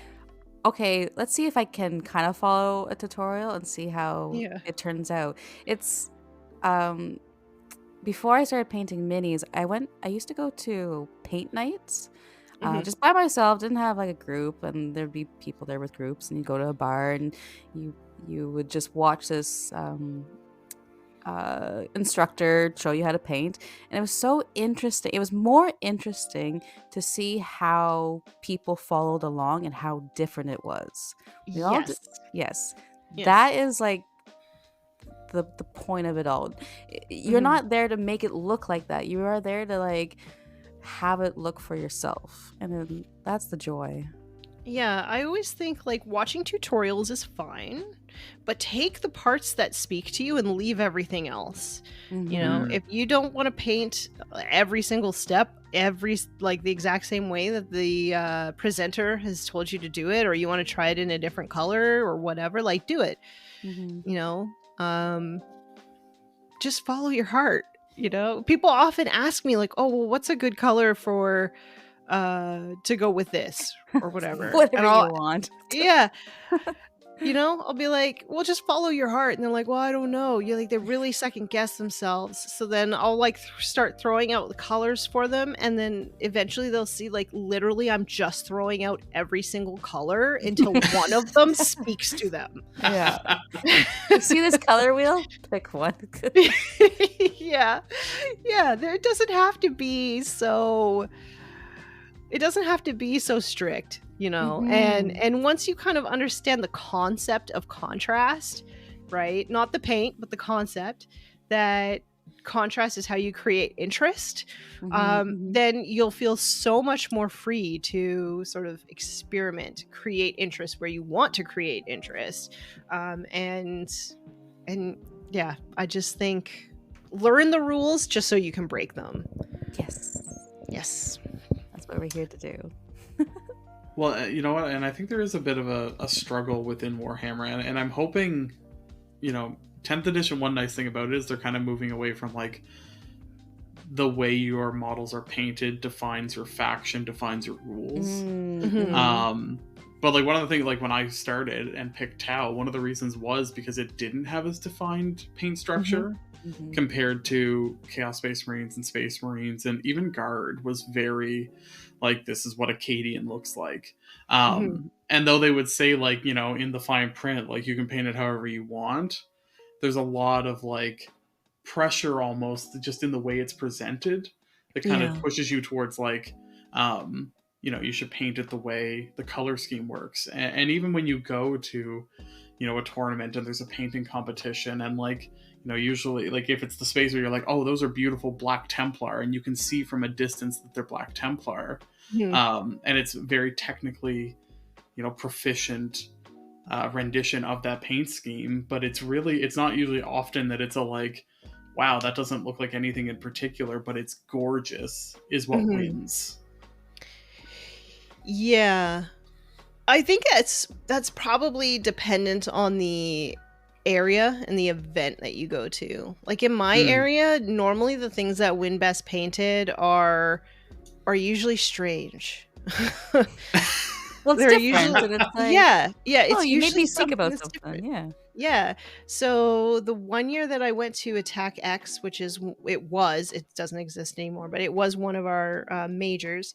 okay, let's see if I can kind of follow a tutorial and see how it turns out. It's before I started painting minis, I used to go to paint nights just by myself, didn't have like a group, and there'd be people there with groups, and you go to a bar and you would just watch this instructor show you how to paint, and it was so interesting. It was more interesting to see how people followed along and how different it was. Yes. That is like the point of it all. You're not there to make it look like that. You are there to like have it look for yourself, and then that's the joy. Yeah, I always think like watching tutorials is fine, but take the parts that speak to you and leave everything else. If you don't want to paint every single step the exact same way that the presenter has told you to do it, or you want to try it in a different color or whatever, like do it. Just follow your heart. People often ask me like, oh, well, what's a good color for to go with this or whatever. Whatever you want. Yeah. I'll be like, well, just follow your heart. And they're like, well, I don't know. You're like, they really second guess themselves. So then I'll like start throwing out the colors for them. And then eventually they'll see like literally I'm just throwing out every single color until one of them speaks to them. Yeah. You see this color wheel? Pick one. Yeah. It doesn't have to be so strict, and once you kind of understand the concept of contrast, right? Not the paint, but the concept that contrast is how you create interest, then you'll feel so much more free to sort of experiment, create interest where you want to create interest. And yeah, I just think learn the rules just so you can break them. Yes. That's what we're here to do. Well, you know what? And I think there is a bit of a struggle within Warhammer. And I'm hoping, 10th edition, one nice thing about it is they're kind of moving away from like the way your models are painted defines your faction, defines your rules. But like one of the things, like when I started and picked Tau, one of the reasons was because it didn't have as defined paint structure. Compared to Chaos Space Marines and Space Marines, and even Guard was very like, this is what Acadian looks like. And though they would say like, in the fine print, like you can paint it however you want, there's a lot of like pressure almost just in the way it's presented that kind of pushes you towards like, you should paint it the way the color scheme works. And even when you go to, a tournament and there's a painting competition, and like, usually like if it's the space where you're like, oh, those are beautiful Black Templar, and you can see from a distance that they're Black Templar, and it's very technically, proficient rendition of that paint scheme, but it's not usually often that it's a like, wow, that doesn't look like anything in particular, but it's gorgeous is what wins. Yeah. I think that's probably dependent on the area and the event that you go to. Like in my area, normally the things that win best painted are usually strange. Well, it's different. It's like, yeah, it's you made me usually think about that's something. different. Yeah. So the one year that I went to Attack X, which is it doesn't exist anymore, but it was one of our majors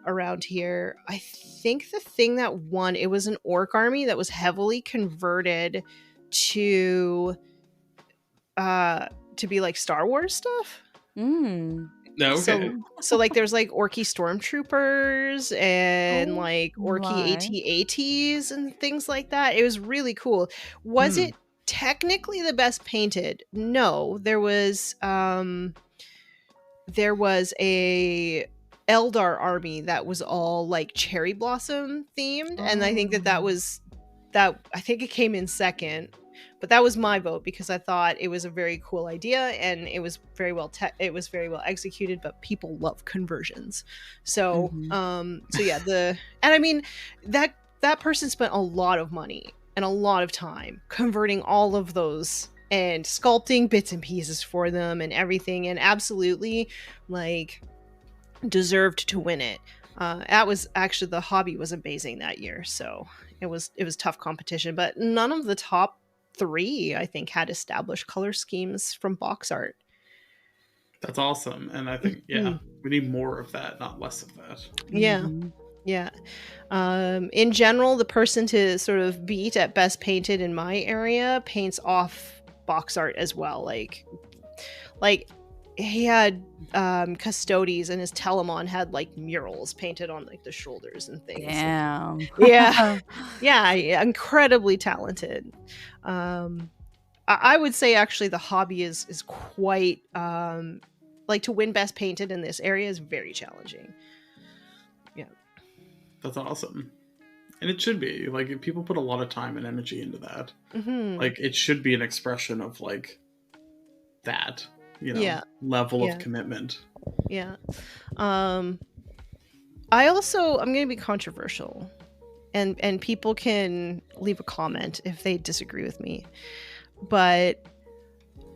around here. I think the thing that won, it was an orc army that was heavily converted to be like Star Wars stuff. Okay. So like there's like orky stormtroopers and like orky AT-ATs and things like that. It was really cool. Was it technically the best painted? No, there was a Eldar army that was all like cherry blossom themed, and I think I think it came in second. But that was my vote because I thought it was a very cool idea and it was very well executed, but people love conversions. So so yeah, and I mean that person spent a lot of money and a lot of time converting all of those and sculpting bits and pieces for them and everything, and absolutely like deserved to win it. That was actually, the hobby was amazing that year, so it was tough competition, but none of the top 3 I think had established color schemes from box art. That's awesome, and I think we need more of that, not less of that. Yeah. In general, the person to sort of beat at best painted in my area paints off box art as well. Like he had Custodes, and his Telemon had like murals painted on like the shoulders and things. Damn. Yeah, incredibly talented. I would say actually the hobby is quite like, to win best painted in this area is very challenging. Yeah, that's awesome, and it should be. Like, people put a lot of time and energy into that. Like, it should be an expression of like that, level of commitment. Yeah. I'm going to be controversial, and people can leave a comment if they disagree with me, but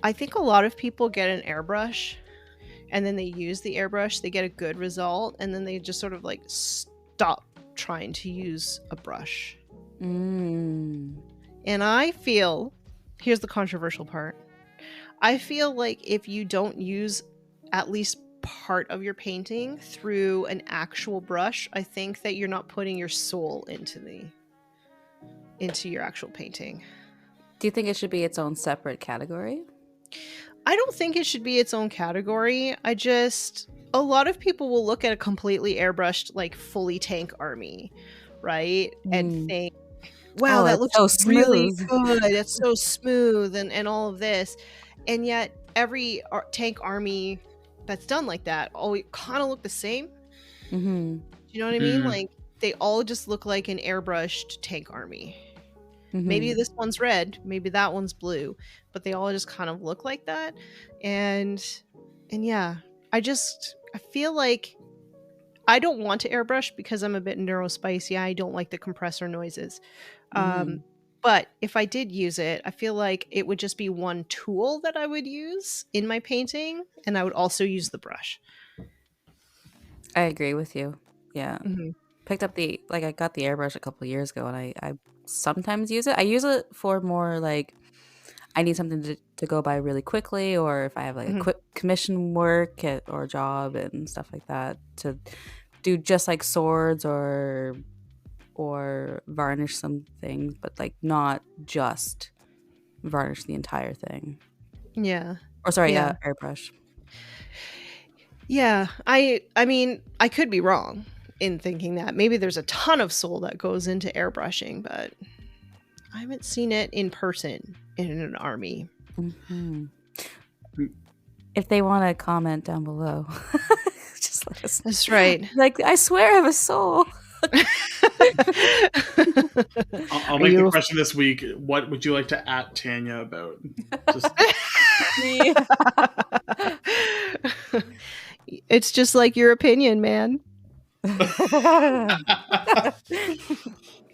I think a lot of people get an airbrush and then they use the airbrush, they get a good result, and then they just sort of like stop trying to use a brush. And I feel, here's the controversial part, I feel like if you don't use at least part of your painting through an actual brush, I think that you're not putting your soul into your actual painting. Do you think it should be its own separate category? I don't think it should be its own category. A lot of people will look at a completely airbrushed, like fully tank army, right? And think, wow, that looks so really good. That's so smooth and all of this. And yet every tank army that's done like that all kind of look the same. You know what I mean? Like, they all just look like an airbrushed tank army. Maybe this one's red, maybe that one's blue, but they all just kind of look like that. And yeah, I feel like I don't want to airbrush because I'm a bit neurospicy. I don't like the compressor noises. But if I did use it, I feel like it would just be one tool that I would use in my painting, and I would also use the brush. I agree with you. Yeah. Picked up I got the airbrush a couple of years ago, and I sometimes use it. I use it for more like, I need something to go by really quickly, or if I have like a quick commission work or job and stuff like that, to do just like swords or varnish some things, but like not just varnish the entire thing. Airbrush. Yeah, I mean, I could be wrong in thinking that maybe there's a ton of soul that goes into airbrushing, but I haven't seen it in person in an army. If they want to comment down below, just let us know. That's right. Like, I swear I have a soul. I'll make the question this week. What would you like to at Tanya about? It's just like your opinion, man.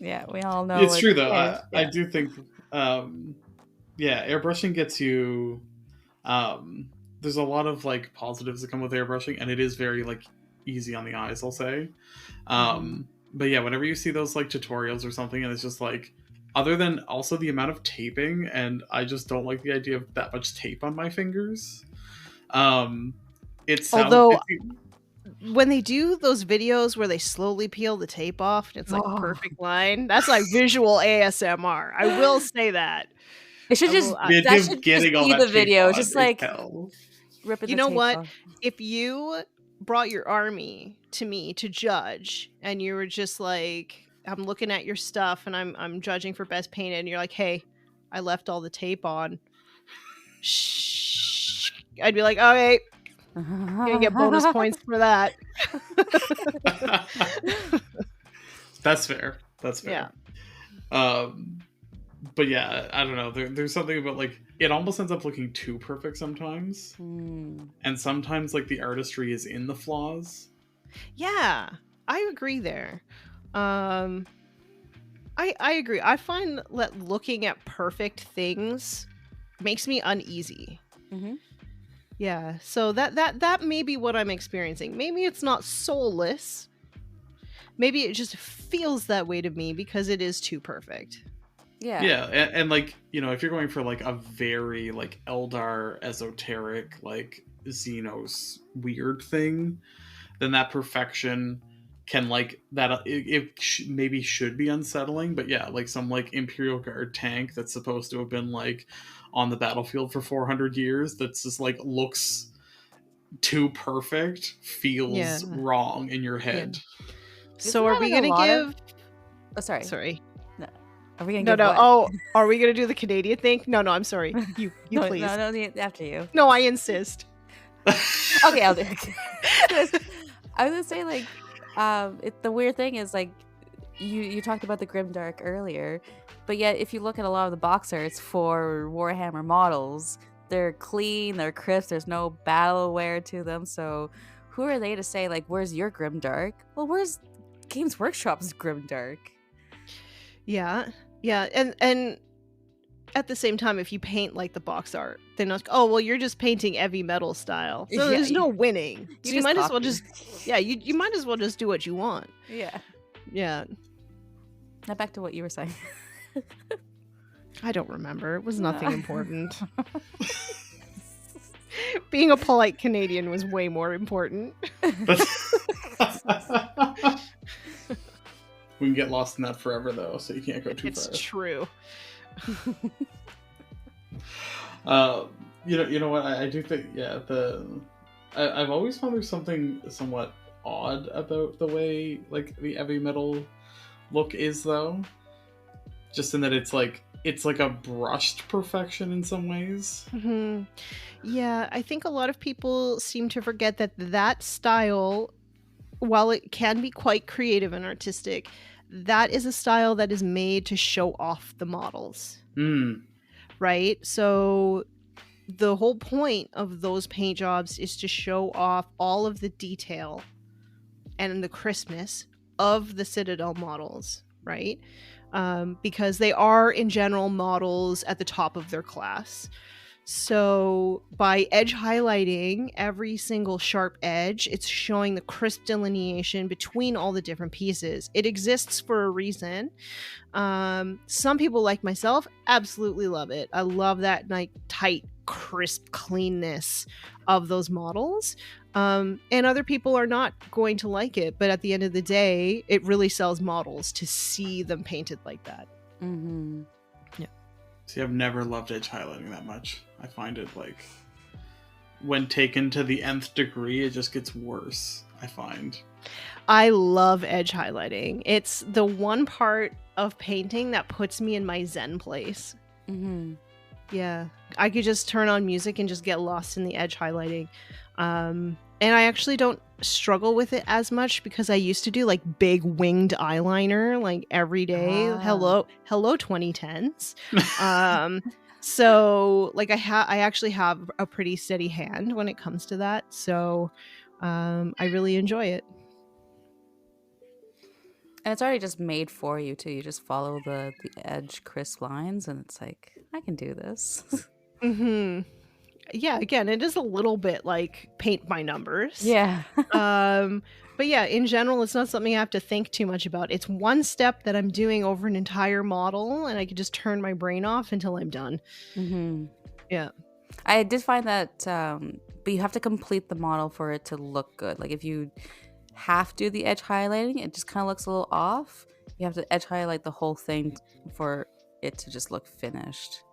Yeah, we all know it's true though. I do think Yeah, airbrushing gets you. There's a lot of like positives that come with airbrushing, and it is very like easy on the eyes, I'll say. But yeah, whenever you see those like tutorials or something, and it's just like, other than also the amount of taping, and I just don't like the idea of that much tape on my fingers. It sounds. Although when they do those videos where they slowly peel the tape off, and it's like a perfect line. That's like visual ASMR. I will say that. It should just that should just be the video. Just like ripping. You know what? If you brought your army to me to judge, and you were just like, I'm looking at your stuff, and I'm judging for best painted, and you're like, hey, I left all the tape on. Shh. I'd be like, okay, you're gonna get bonus points for that. That's fair. Yeah. But yeah, I don't know. There's something about like it almost ends up looking too perfect sometimes, and sometimes like the artistry is in the flaws. Yeah, I agree there. I agree. I find that looking at perfect things makes me uneasy. Yeah, so that may be what I'm experiencing. Maybe it's not soulless. Maybe it just feels that way to me because it is too perfect. Yeah, and like, you know, if you're going for like a very like Eldar esoteric like Xenos weird thing, then that perfection can like that maybe should be unsettling. But yeah, like some like Imperial Guard tank that's supposed to have been like on the battlefield for 400 years that's just like looks too perfect, feels wrong in your head. So are we gonna give sorry. Are we gonna Oh, are we gonna do the Canadian thing? No, I'm sorry. You please. No, after you. No, I insist. Okay, I'll do it. I was gonna say, like, the weird thing is, like, you talked about the Grimdark earlier, but yet if you look at a lot of the box arts for Warhammer models, they're clean, they're crisp, there's no battle wear to them, so who are they to say, like, where's your Grimdark? Well, where's Games Workshop's Grimdark? Yeah, and at the same time, if you paint like the box art, then it's like, oh well, you're just painting heavy metal style, so there's no winning. So you might as well just you might as well just do what you want. Yeah. Now back to what you were saying. I don't remember. It was nothing important. Being a polite Canadian was way more important. We can get lost in that forever, though, so you can't go too far. It's true. You know what? I do think, I've always found there's something somewhat odd about the way, like, the heavy metal look is, though. Just in that it's like a brushed perfection in some ways. Yeah, I think a lot of people seem to forget that style, while it can be quite creative and artistic, that is a style that is made to show off the models. Right? So the whole point of those paint jobs is to show off all of the detail and the crispness of the Citadel models, right? Because they are, in general, models at the top of their class. So by edge highlighting every single sharp edge, it's showing the crisp delineation between all the different pieces. It exists for a reason. Some people, like myself, absolutely love it. I love that like tight, crisp cleanness of those models. And other people are not going to like it, but at the end of the day, it really sells models to see them painted like that. Yeah. See, I've never loved edge highlighting that much. I find it like when taken to the nth degree, it just gets worse, I find. I love edge highlighting. It's the one part of painting that puts me in my zen place. Yeah. I could just turn on music and just get lost in the edge highlighting. And I actually don't struggle with it as much because I used to do like big winged eyeliner like every day. Hello 2010s. So like I actually have a pretty steady hand when it comes to that. So I really enjoy it. And it's already just made for you too. You just follow the edge crisp lines, and it's like, I can do this. Mm-hmm. Yeah, again, it is a little bit like paint by numbers. Yeah. But yeah, in general, it's not something I have to think too much about. It's one step that I'm doing over an entire model, and I can just turn my brain off until I'm done. Mm-hmm. Yeah. I did find that, but you have to complete the model for it to look good. Like if you half do the edge highlighting, it just kind of looks a little off. You have to edge highlight the whole thing for it to just look finished.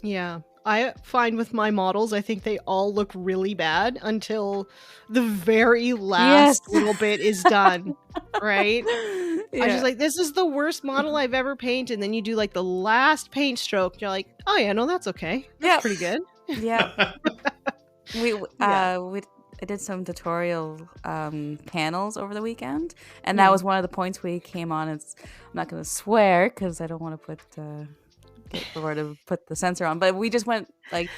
Yeah. I find with my models, I think they all look really bad until the very last little bit is done. Right? Yeah. I was just like, this is the worst model I've ever painted. And then you do like the last paint stroke. And you're like, oh yeah, no, that's okay. That's pretty good. Yeah. I did some tutorial panels over the weekend, and that was one of the points we came on. I'm not going to swear because I don't want to get the word to put the censor on, but we just went like,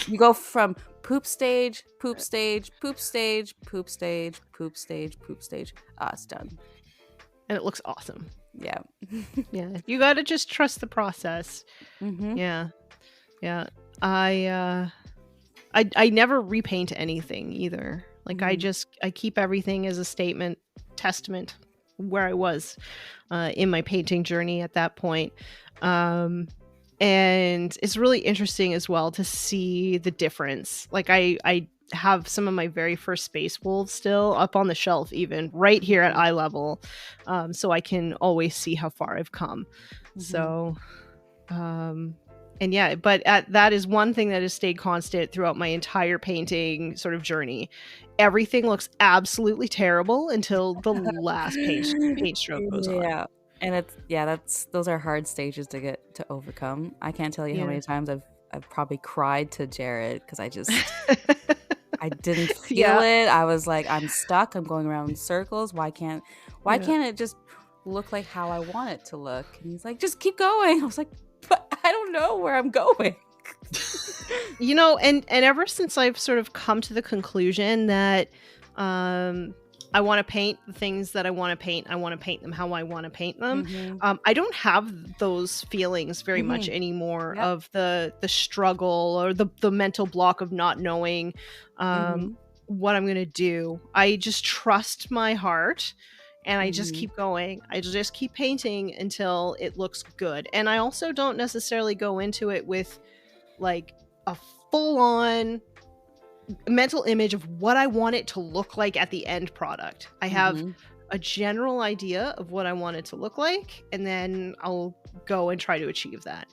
you go from poop stage, poop stage, poop stage, poop stage, poop stage, poop stage. It's done. And it looks awesome. Yeah. Yeah. You got to just trust the process. Mm-hmm. Yeah. Yeah. I never repaint anything either. Like I keep everything as a testament where I was in my painting journey at that point. And it's really interesting as well to see the difference. Like I have some of my very first Space Wolves still up on the shelf, even right here at eye level. So I can always see how far I've come. Mm-hmm. So, and yeah, but that is one thing that has stayed constant throughout my entire painting sort of journey. Everything looks absolutely terrible until the last paint stroke goes on. Yeah. And those are hard stages to overcome. I can't tell you how many times I've probably cried to Jared because I just I didn't feel it. I was like, I'm stuck. I'm going around in circles. Why can't it just look like how I want it to look? And he's like, just keep going. I was like, but I don't know where I'm going. And ever since I've sort of come to the conclusion that I want to paint the things that I want to paint. I want to paint them how I want to paint them. Mm-hmm. I don't have those feelings very much anymore of the struggle or the mental block of not knowing what I'm going to do. I just trust my heart and I just keep going. I just keep painting until it looks good. And I also don't necessarily go into it with like a full-on mental image of what I want it to look like at the end product. I have a general idea of what I want it to look like, and then I'll go and try to achieve that.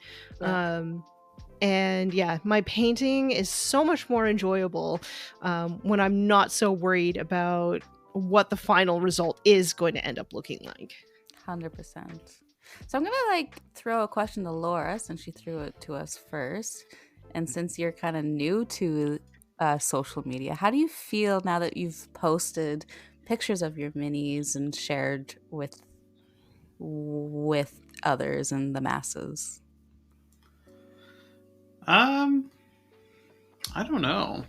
And yeah, my painting is so much more enjoyable when I'm not so worried about what the final result is going to end up looking like. 100%. So I'm gonna throw a question to Laura, since she threw it to us first, and since you're kind of new to social media, how do you feel now that you've posted pictures of your minis and shared with others and the masses? I don't know.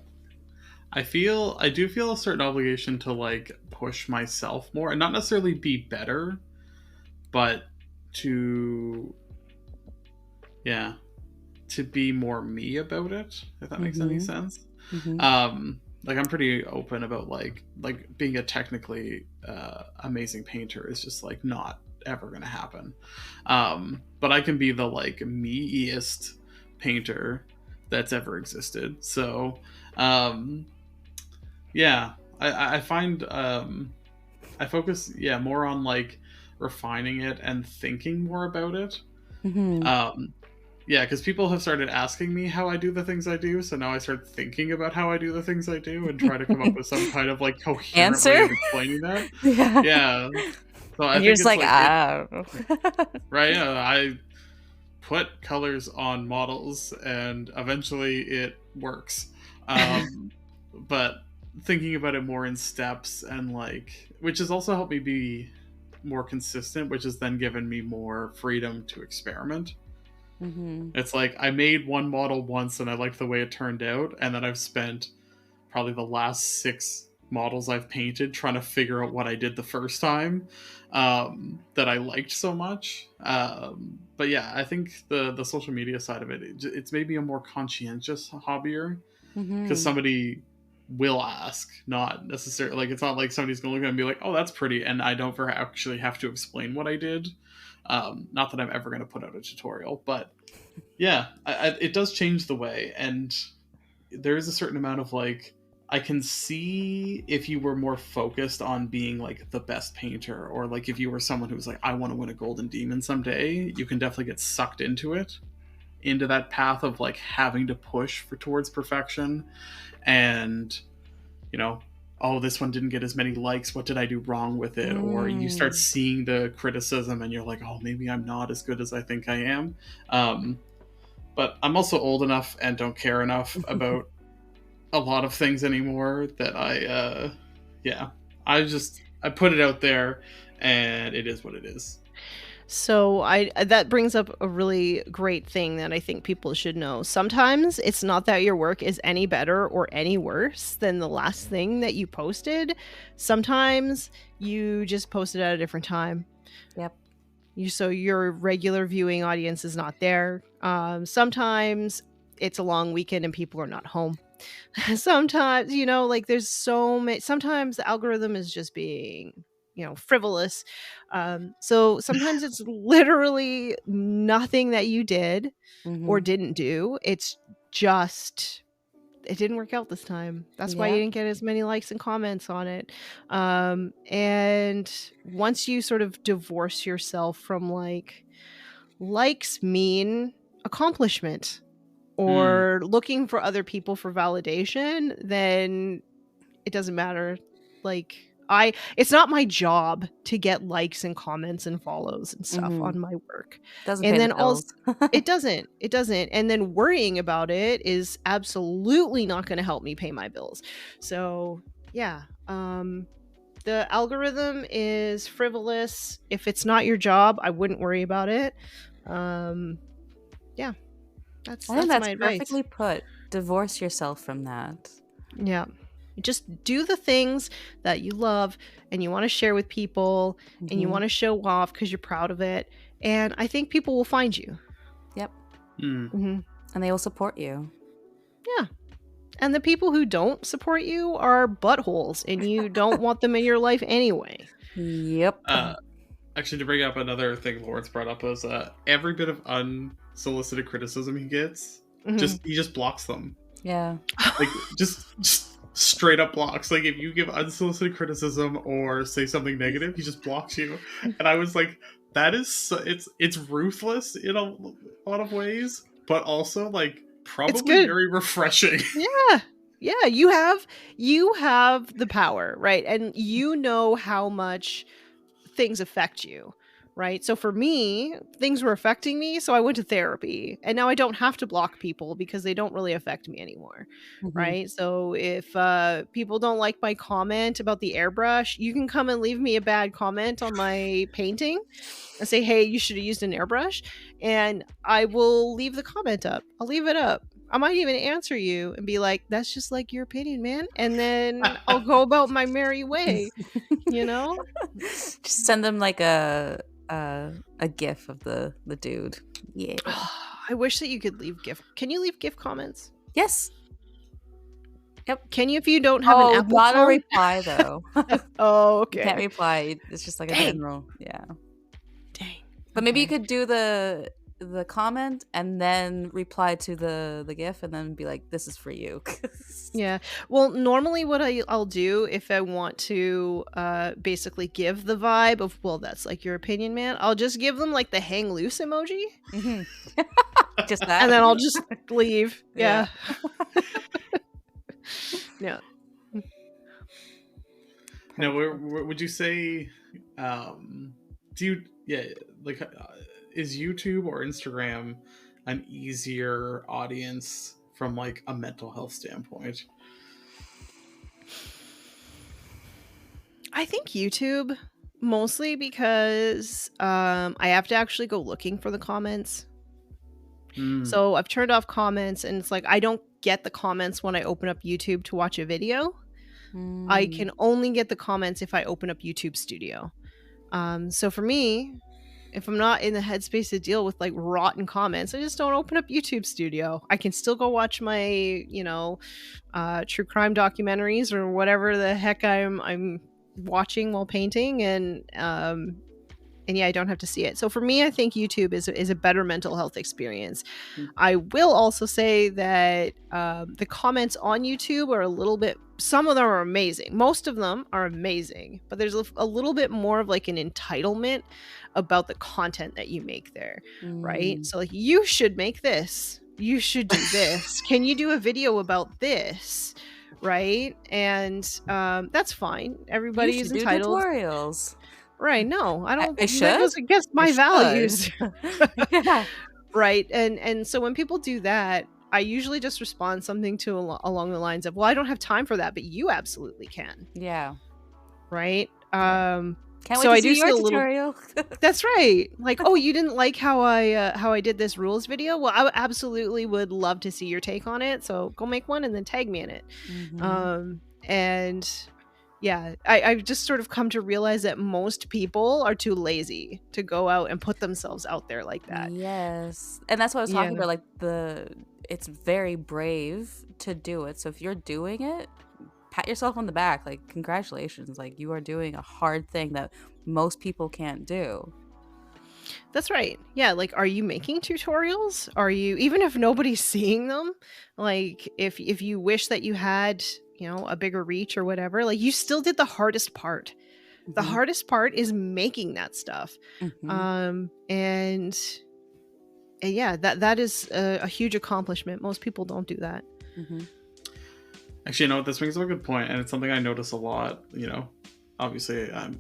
I do feel a certain obligation to push myself more and not necessarily be better, but to be more me about it, if that makes any sense. I'm pretty open about being a technically amazing painter is just not ever gonna happen. But I can be the me-iest painter that's ever existed. So I find I focus more on refining it and thinking more about it. Because people have started asking me how I do the things I do, so now I start thinking about how I do the things I do and try to come up with some kind of coherent answer way of explaining that. So I think you're just I don't know. Right? I put colors on models, and eventually it works. But thinking about it more in steps and which has also helped me be more consistent, which has then given me more freedom to experiment. It's I made one model once and I liked the way it turned out, and then I've spent probably the last 6 models I've painted, trying to figure out what I did the first time that I liked so much. But yeah, I think the social media side of it's maybe a more conscientious hobbyer, because somebody will ask, not necessarily like, it's not like somebody's gonna look at it and be like, oh, that's pretty, and I don't actually have to explain what I did. Not that I'm ever going to put out a tutorial, but yeah, it does change the way, and there is a certain amount of like, I can see if you were more focused on being like the best painter, or like if you were someone who was like, I want to win a golden demon someday, you can definitely get sucked into that path of like having to push towards perfection, and you know, oh, this one didn't get as many likes, what did I do wrong with it? Or you start seeing the criticism and you're like, oh, maybe I'm not as good as I think I am. But I'm also old enough and don't care enough about a lot of things anymore that I put it out there, and it is what it is. So that brings up a really great thing that I think people should know. Sometimes it's not that your work is any better or any worse than the last thing that you posted. Sometimes you just posted at a different time. Yep. So your regular viewing audience is not there. Sometimes it's a long weekend and people are not home. Sometimes, like there's so many. Sometimes the algorithm is just being frivolous. So sometimes it's literally nothing that you did or didn't do. It's just, it didn't work out this time. That's why you didn't get as many likes and comments on it. And once you sort of divorce yourself from like, likes mean accomplishment or looking for other people for validation, then it doesn't matter. Like, it's not my job to get likes and comments and follows and stuff on my work. Doesn't and pay then the bills. it doesn't. And then worrying about it is absolutely not going to help me pay my bills. So yeah, the algorithm is frivolous. If it's not your job, I wouldn't worry about it. Yeah, that's my advice. Perfectly put. Divorce yourself from that. Yeah. Just do the things that you love and you want to share with people and you want to show off because you're proud of it. And I think people will find you. Yep. And they will support you. Yeah. And the people who don't support you are buttholes and you don't want them in your life anyway. Yep. Actually, to bring up another thing Lawrence brought up was every bit of unsolicited criticism he gets, he just blocks them. Yeah. Like, just straight up blocks. Like, if you give unsolicited criticism or say something negative, he just blocks you. And I was like, that is it's ruthless in a lot of ways, but also like probably very refreshing. Yeah, you have the power, right? And you know how much things affect you, right? So for me, things were affecting me, so I went to therapy, and now I don't have to block people because they don't really affect me anymore, right? So if people don't like my comment about the airbrush, you can come and leave me a bad comment on my painting and say, hey, you should have used an airbrush, and I will leave the comment up. I'll leave it up. I might even answer you and be like, that's just like your opinion, man. And then I'll go about my merry way, Just send them like a gif of the dude. Yeah. I wish that you could leave GIF. Can you leave GIF comments? Yes. Yep. Can you if you don't have an Apple gotta phone? reply though. Okay. You can't reply. It's just like a general. Yeah. Dang. But maybe you could do the comment and then reply to the gif and then be like, this is for you. Yeah. Well, normally what I'll do if I want to basically give the vibe of, well, that's like your opinion, man, I'll just give them like the hang loose emoji. Just that. And then I'll just leave. Yeah. Yeah. Now, would you say, is YouTube or Instagram an easier audience from like a mental health standpoint? I think YouTube, mostly because I have to actually go looking for the comments. So I've turned off comments, and it's like I don't get the comments when I open up YouTube to watch a video. I can only get the comments if I open up YouTube Studio. So for me, if I'm not in the headspace to deal with like rotten comments, I just don't open up YouTube Studio. I can still go watch my, true crime documentaries or whatever the heck I'm watching while painting, and yeah, I don't have to see it. So for me, I think YouTube is a better mental health experience. I will also say that the comments on YouTube are a little bit, some of them are amazing. Most of them are amazing, but there's a little bit more of like an entitlement about the content that you make there, right? So like, you should make this. You should do this. Can you do a video about this? Right? And that's fine. Everybody is entitled. Do tutorials. Right. No, I don't. I should. That goes against my values. Yeah. Right. And so when people do that, I usually just respond something to along the lines of, well, I don't have time for that, but you absolutely can. Yeah. Right. Can't wait so to I see do your see a tutorial. That's right. Like, oh, you didn't like how I did this rules video? Well, I absolutely would love to see your take on it. So go make one and then tag me in it. And yeah, I've just sort of come to realize that most people are too lazy to go out and put themselves out there like that. Yes. And that's what I was talking about. Like, it's very brave to do it. So if you're doing it, pat yourself on the back. Like, congratulations. Like, you are doing a hard thing that most people can't do. That's right. Yeah. Like, are you making tutorials? Are you, even if nobody's seeing them, like if you wish that you had, a bigger reach or whatever, like, you still did the hardest part. The hardest part is making that stuff. And yeah, that is a huge accomplishment. Most people don't do that. Actually, this brings up a good point, and it's something I notice a lot. Obviously I'm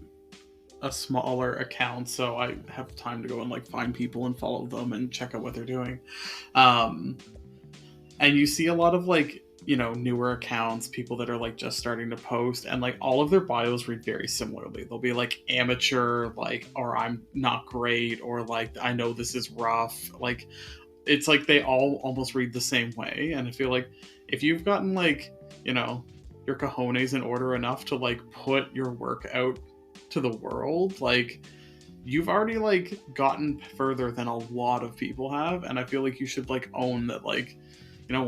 a smaller account, so I have time to go and like find people and follow them and check out what they're doing. And you see a lot of like, newer accounts, people that are like just starting to post, and like all of their bios read very similarly. They'll be like amateur, like, or I'm not great, or like, I know this is rough. Like, it's like they all almost read the same way. And I feel like if you've gotten like, your cojones in order enough to like put your work out to the world, like, you've already like gotten further than a lot of people have. And I feel like you should like own that, like, you know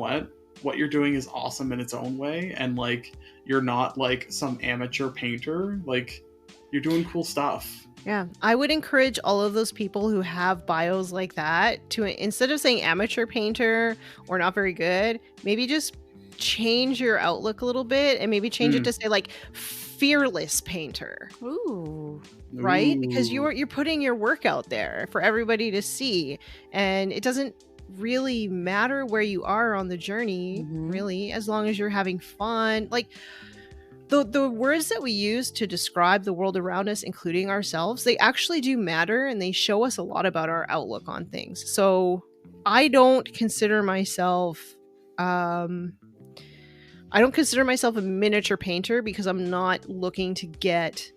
what you're doing is awesome in its own way, and like, you're not like some amateur painter. Like, you're doing cool stuff. Yeah, I would encourage all of those people who have bios like that to, instead of saying amateur painter or not very good, maybe just change your outlook a little bit and maybe change it to say like fearless painter. Ooh. Right? Because you're putting your work out there for everybody to see, and it doesn't really matter where you are on the journey, really, as long as you're having fun. Like, the words that we use to describe the world around us, including ourselves, they actually do matter, and they show us a lot about our outlook on things. So I don't consider myself a miniature painter, because I'm not looking to get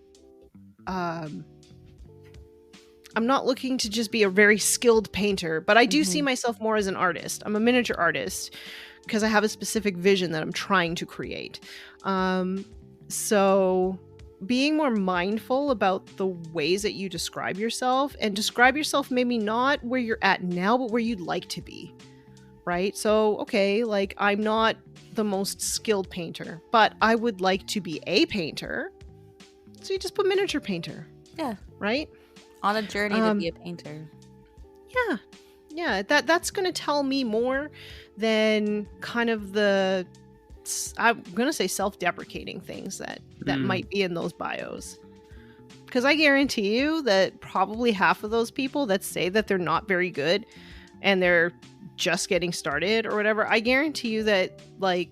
I'm not looking to just be a very skilled painter, but I do see myself more as an artist. I'm a miniature artist because I have a specific vision that I'm trying to create. So being more mindful about the ways that you describe yourself, and describe yourself maybe not where you're at now, but where you'd like to be, right? So, okay, like, I'm not the most skilled painter, but I would like to be a painter. So you just put miniature painter. Yeah. Right? On a journey to be a painter. Yeah, that's going to tell me more than kind of the, I'm going to say, self-deprecating things that might be in those bios. Because I guarantee you that probably half of those people that say that they're not very good and they're just getting started or whatever, I guarantee you that, like,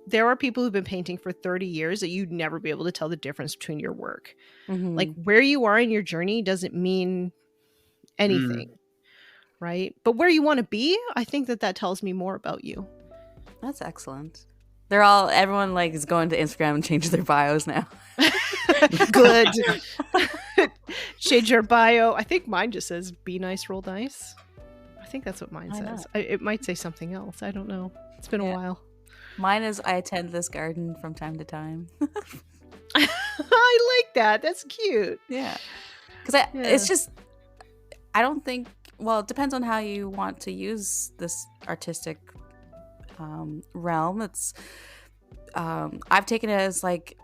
there are people who've been painting for 30 years that you'd never be able to tell the difference between your work. Like, where you are in your journey doesn't mean anything, right? But where you want to be, I think that tells me more about you. That's excellent. Everyone like is going to Instagram and change their bios now. Good. Change your bio. I think mine just says "Be nice, roll dice." I think that's what mine says. It might say something else. I don't know. It's been a while. Mine is I attend this garden from time to time. I like that. That's cute. Yeah. Because it's just, I don't think, well, it depends on how you want to use this artistic realm. It's, I've taken it as like,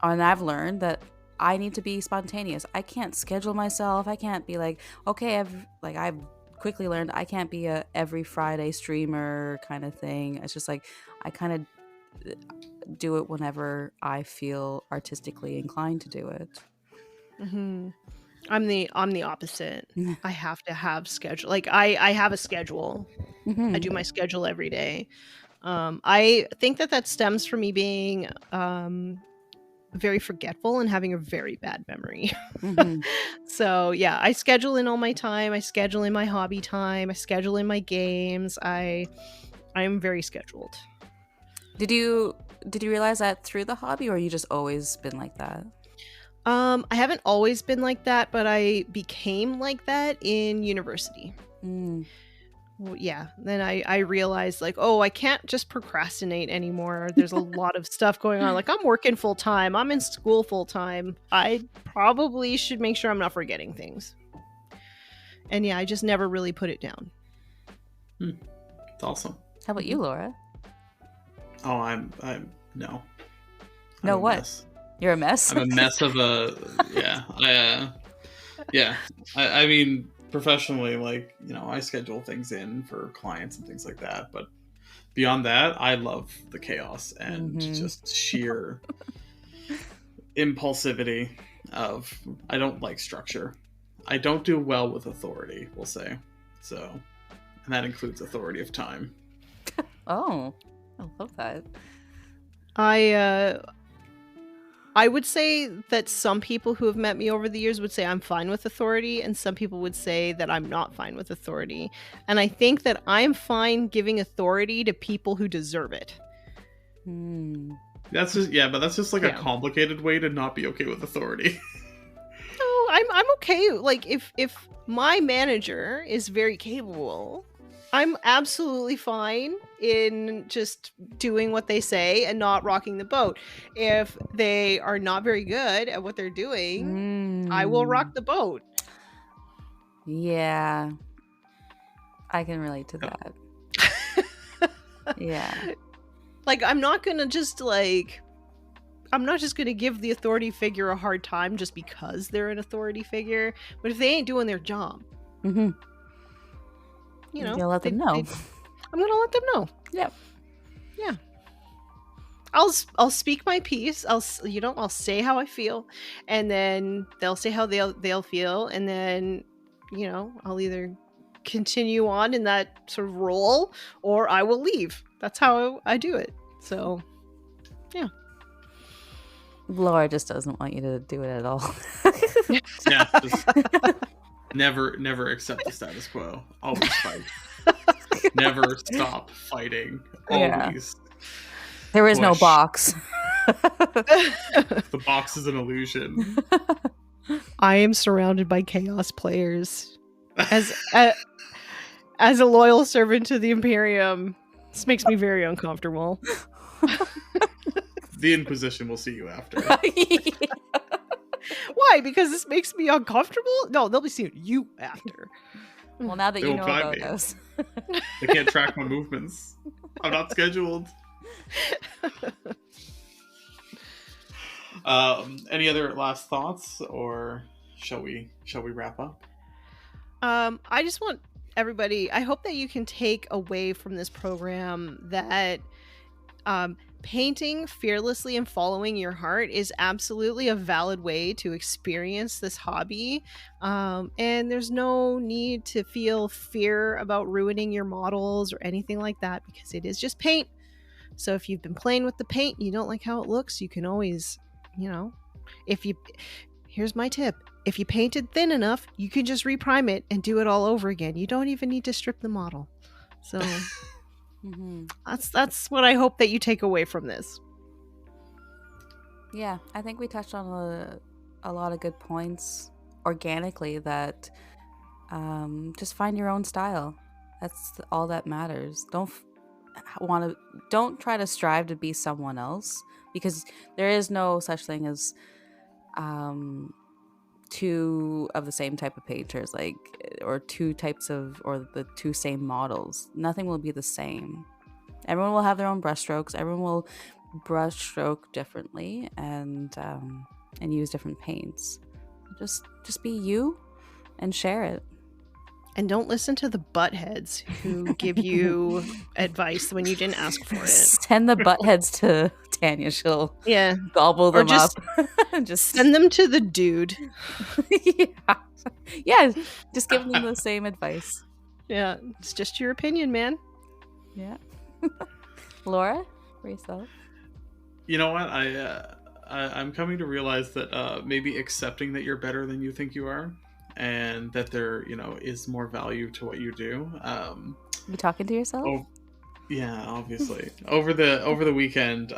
and I've learned that I need to be spontaneous. I can't schedule myself. I can't be like, okay, I've quickly learned I can't be a every Friday streamer kind of thing. It's just like, I kind of do it whenever I feel artistically inclined to do it. Mm-hmm. I'm the opposite. I have to have schedule. Like I have a schedule. Mm-hmm. I do my schedule every day. I think that stems from me being very forgetful and having a very bad memory. Mm-hmm. So yeah, I schedule in all my time. I schedule in my hobby time. I schedule in my games. I'm very scheduled. Did you realize that through the hobby, or you just always been like that? I haven't always been like that, but I became like that in university. Well, yeah. Then I realized like, oh, I can't just procrastinate anymore. There's a lot of stuff going on. Like I'm working full time. I'm in school full time. I probably should make sure I'm not forgetting things. And yeah, I just never really put it down. It's awesome. How about you, Laura? Oh, I'm no. No, what? Mess. You're a mess? I'm a mess of a, yeah. I mean, professionally, like, you know, I schedule things in for clients and things like that. But beyond that, I love the chaos and just sheer impulsivity of, I don't like structure. I don't do well with authority, we'll say. So, and that includes authority of time. Oh, I love that. I would say that some people who have met me over the years would say I'm fine with authority, and some people would say that I'm not fine with authority. And I think that I'm fine giving authority to people who deserve it. That's just, but that's just like a complicated way to not be okay with authority. No, I'm okay. Like if my manager is very capable, I'm absolutely fine in just doing what they say and not rocking the boat. If they are not very good at what they're doing, I will rock the boat. Yeah. I can relate to that. Yeah. Like, I'm not just going to give the authority figure a hard time just because they're an authority figure. But if they ain't doing their job, you know, you'll let them know. I'm gonna let them know. Yep. Yeah. I'll speak my piece. I'll say how I feel, and then they'll say how they'll feel, and then, you know, I'll either continue on in that sort of role or I will leave. That's how I do it. So, yeah. Laura just doesn't want you to do it at all. Yeah. Never accept the status quo. Always fight. Never stop fighting. Always. Yeah. There is no box. The box is an illusion. I am surrounded by chaos players. As a loyal servant to the Imperium, this makes me very uncomfortable. The Inquisition will see you after. Why? Because this makes me uncomfortable? No, they'll be seeing you after. Well, now that you know about those. They can't track my movements. I'm not scheduled. Any other last thoughts, or shall we wrap up? I just want everybody, I hope that you can take away from this program that painting fearlessly and following your heart is absolutely a valid way to experience this hobby. And there's no need to feel fear about ruining your models or anything like that, because it is just paint. So if you've been playing with the paint, you don't like how it looks, you can always, you know, here's my tip. If you painted thin enough, you can just reprime it and do it all over again. You don't even need to strip the model. So that's what I hope that you take away from this. Yeah, I think we touched on a lot of good points organically, that just find your own style. That's all that matters. don't try to strive to be someone else, because there is no such thing as two of the same type of painters, like, or two types of, or the two same models. Nothing will be the same. Everyone will have their own brushstrokes. Everyone will brushstroke differently and use different paints. Just be you and share it. And don't listen to the buttheads who give you advice when you didn't ask for it. Send the buttheads to Tanya. She'll gobble them up. Just send them to the dude. Yeah. Just give them the same advice. Yeah, it's just your opinion, man. Yeah. Laura, for yourself. You know what? I'm coming to realize that maybe accepting that you're better than you think you are, and that there, is more value to what you do. You talking to yourself? Oh, yeah, obviously. over the weekend,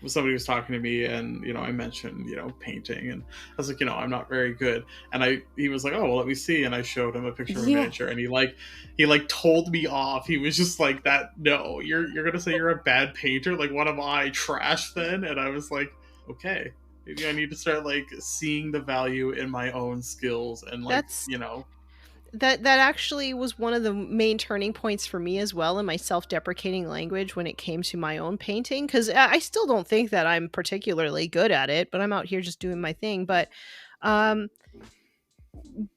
somebody was talking to me, and I mentioned painting, and I was like, I'm not very good, and he was like, oh well, let me see, and I showed him a picture of a miniature, and he told me off. He was just like, that, no, you're gonna say you're a bad painter? Like, what am I, trash then? And I was like, okay, maybe I need to start seeing the value in my own skills, and That actually was one of the main turning points for me as well in my self-deprecating language when it came to my own painting, because I still don't think that I'm particularly good at it, but I'm out here just doing my thing. But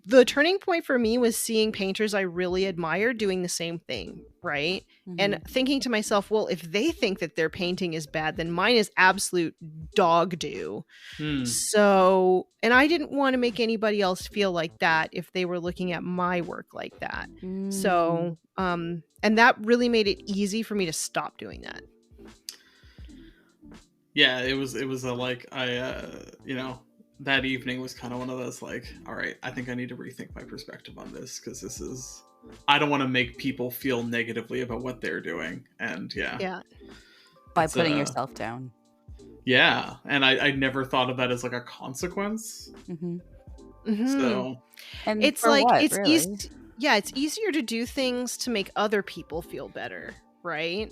the turning point for me was seeing painters I really admired doing the same thing, right? Mm-hmm. And thinking to myself, well, if they think that their painting is bad, then mine is absolute dog do. So, and I didn't want to make anybody else feel like that if they were looking at my work like that. So, and that really made it easy for me to stop doing that. Yeah, it was that evening was kind of one of those all right, I think I need to rethink my perspective on this, because I don't want to make people feel negatively about what they're doing. And by putting yourself down. Yeah, and I never thought of that as a consequence. So, and it's it's really easy. Yeah, it's easier to do things to make other people feel better, right?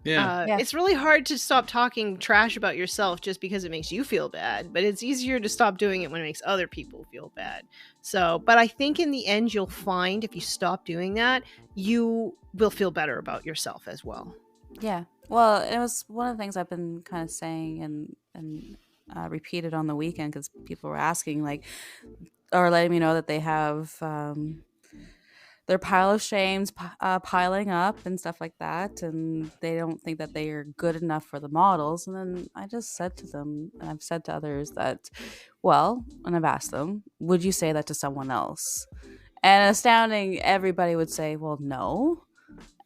Yeah. It's really hard to stop talking trash about yourself just because it makes you feel bad, but it's easier to stop doing it when it makes other people feel bad. So, but I think in the end, you'll find if you stop doing that, you will feel better about yourself as well. Yeah. Well, it was one of the things I've been kind of saying and repeated on the weekend, because people were asking, or letting me know that they have their pile of shames piling up and stuff like that, and they don't think that they are good enough for the models. And then I just said to them, and I've said to others that, well, and I've asked them, would you say that to someone else? And astounding, everybody would say, well, no.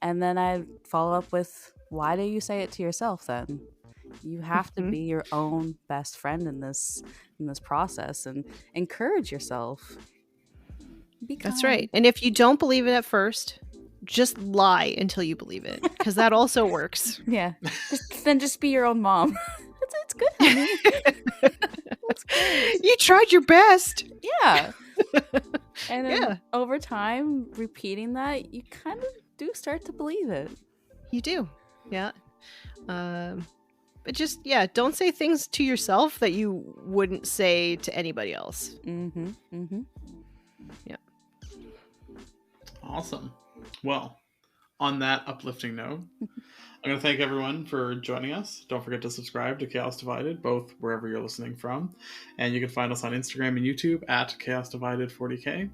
And then I'd follow up with, why do you say it to yourself then? You have to be your own best friend in this process, and encourage yourself. That's right. And if you don't believe it at first, just lie until you believe it, because that also works. Yeah. Then just be your own mom. It's good, honey. That's great. You tried your best. Yeah. And then over time, repeating that, you kind of do start to believe it. You do. Yeah. But just, don't say things to yourself that you wouldn't say to anybody else. Yeah. Awesome. Well, on that uplifting note, I'm going to thank everyone for joining us. Don't forget to subscribe to Chaos Divided, both wherever you're listening from. And you can find us on Instagram and YouTube at Chaos Divided 40K.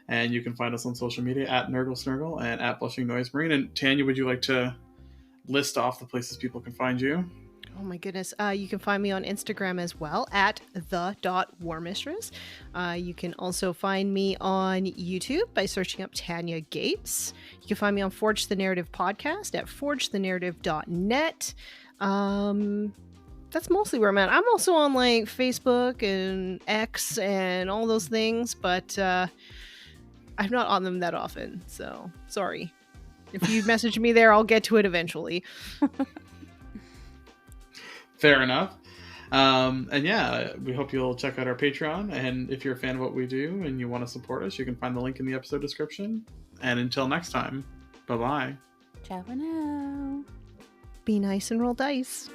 And you can find us on social media at Nurgle and at Blushing Noise Marine. And Tanya, would you like to list off the places people can find you? Oh my goodness. You can find me on Instagram as well at the.warmistress. You can also find me on YouTube by searching up Tanya Gates. You can find me on Forge the Narrative podcast at forgethenarrative.net. That's mostly where I'm at. I'm also on Facebook and X and all those things, but I'm not on them that often. So sorry. If you message me there, I'll get to it eventually. Fair enough. And we hope you'll check out our Patreon. And if you're a fan of what we do and you want to support us, you can find the link in the episode description. And until next time, bye-bye. Ciao for now. Be nice and roll dice.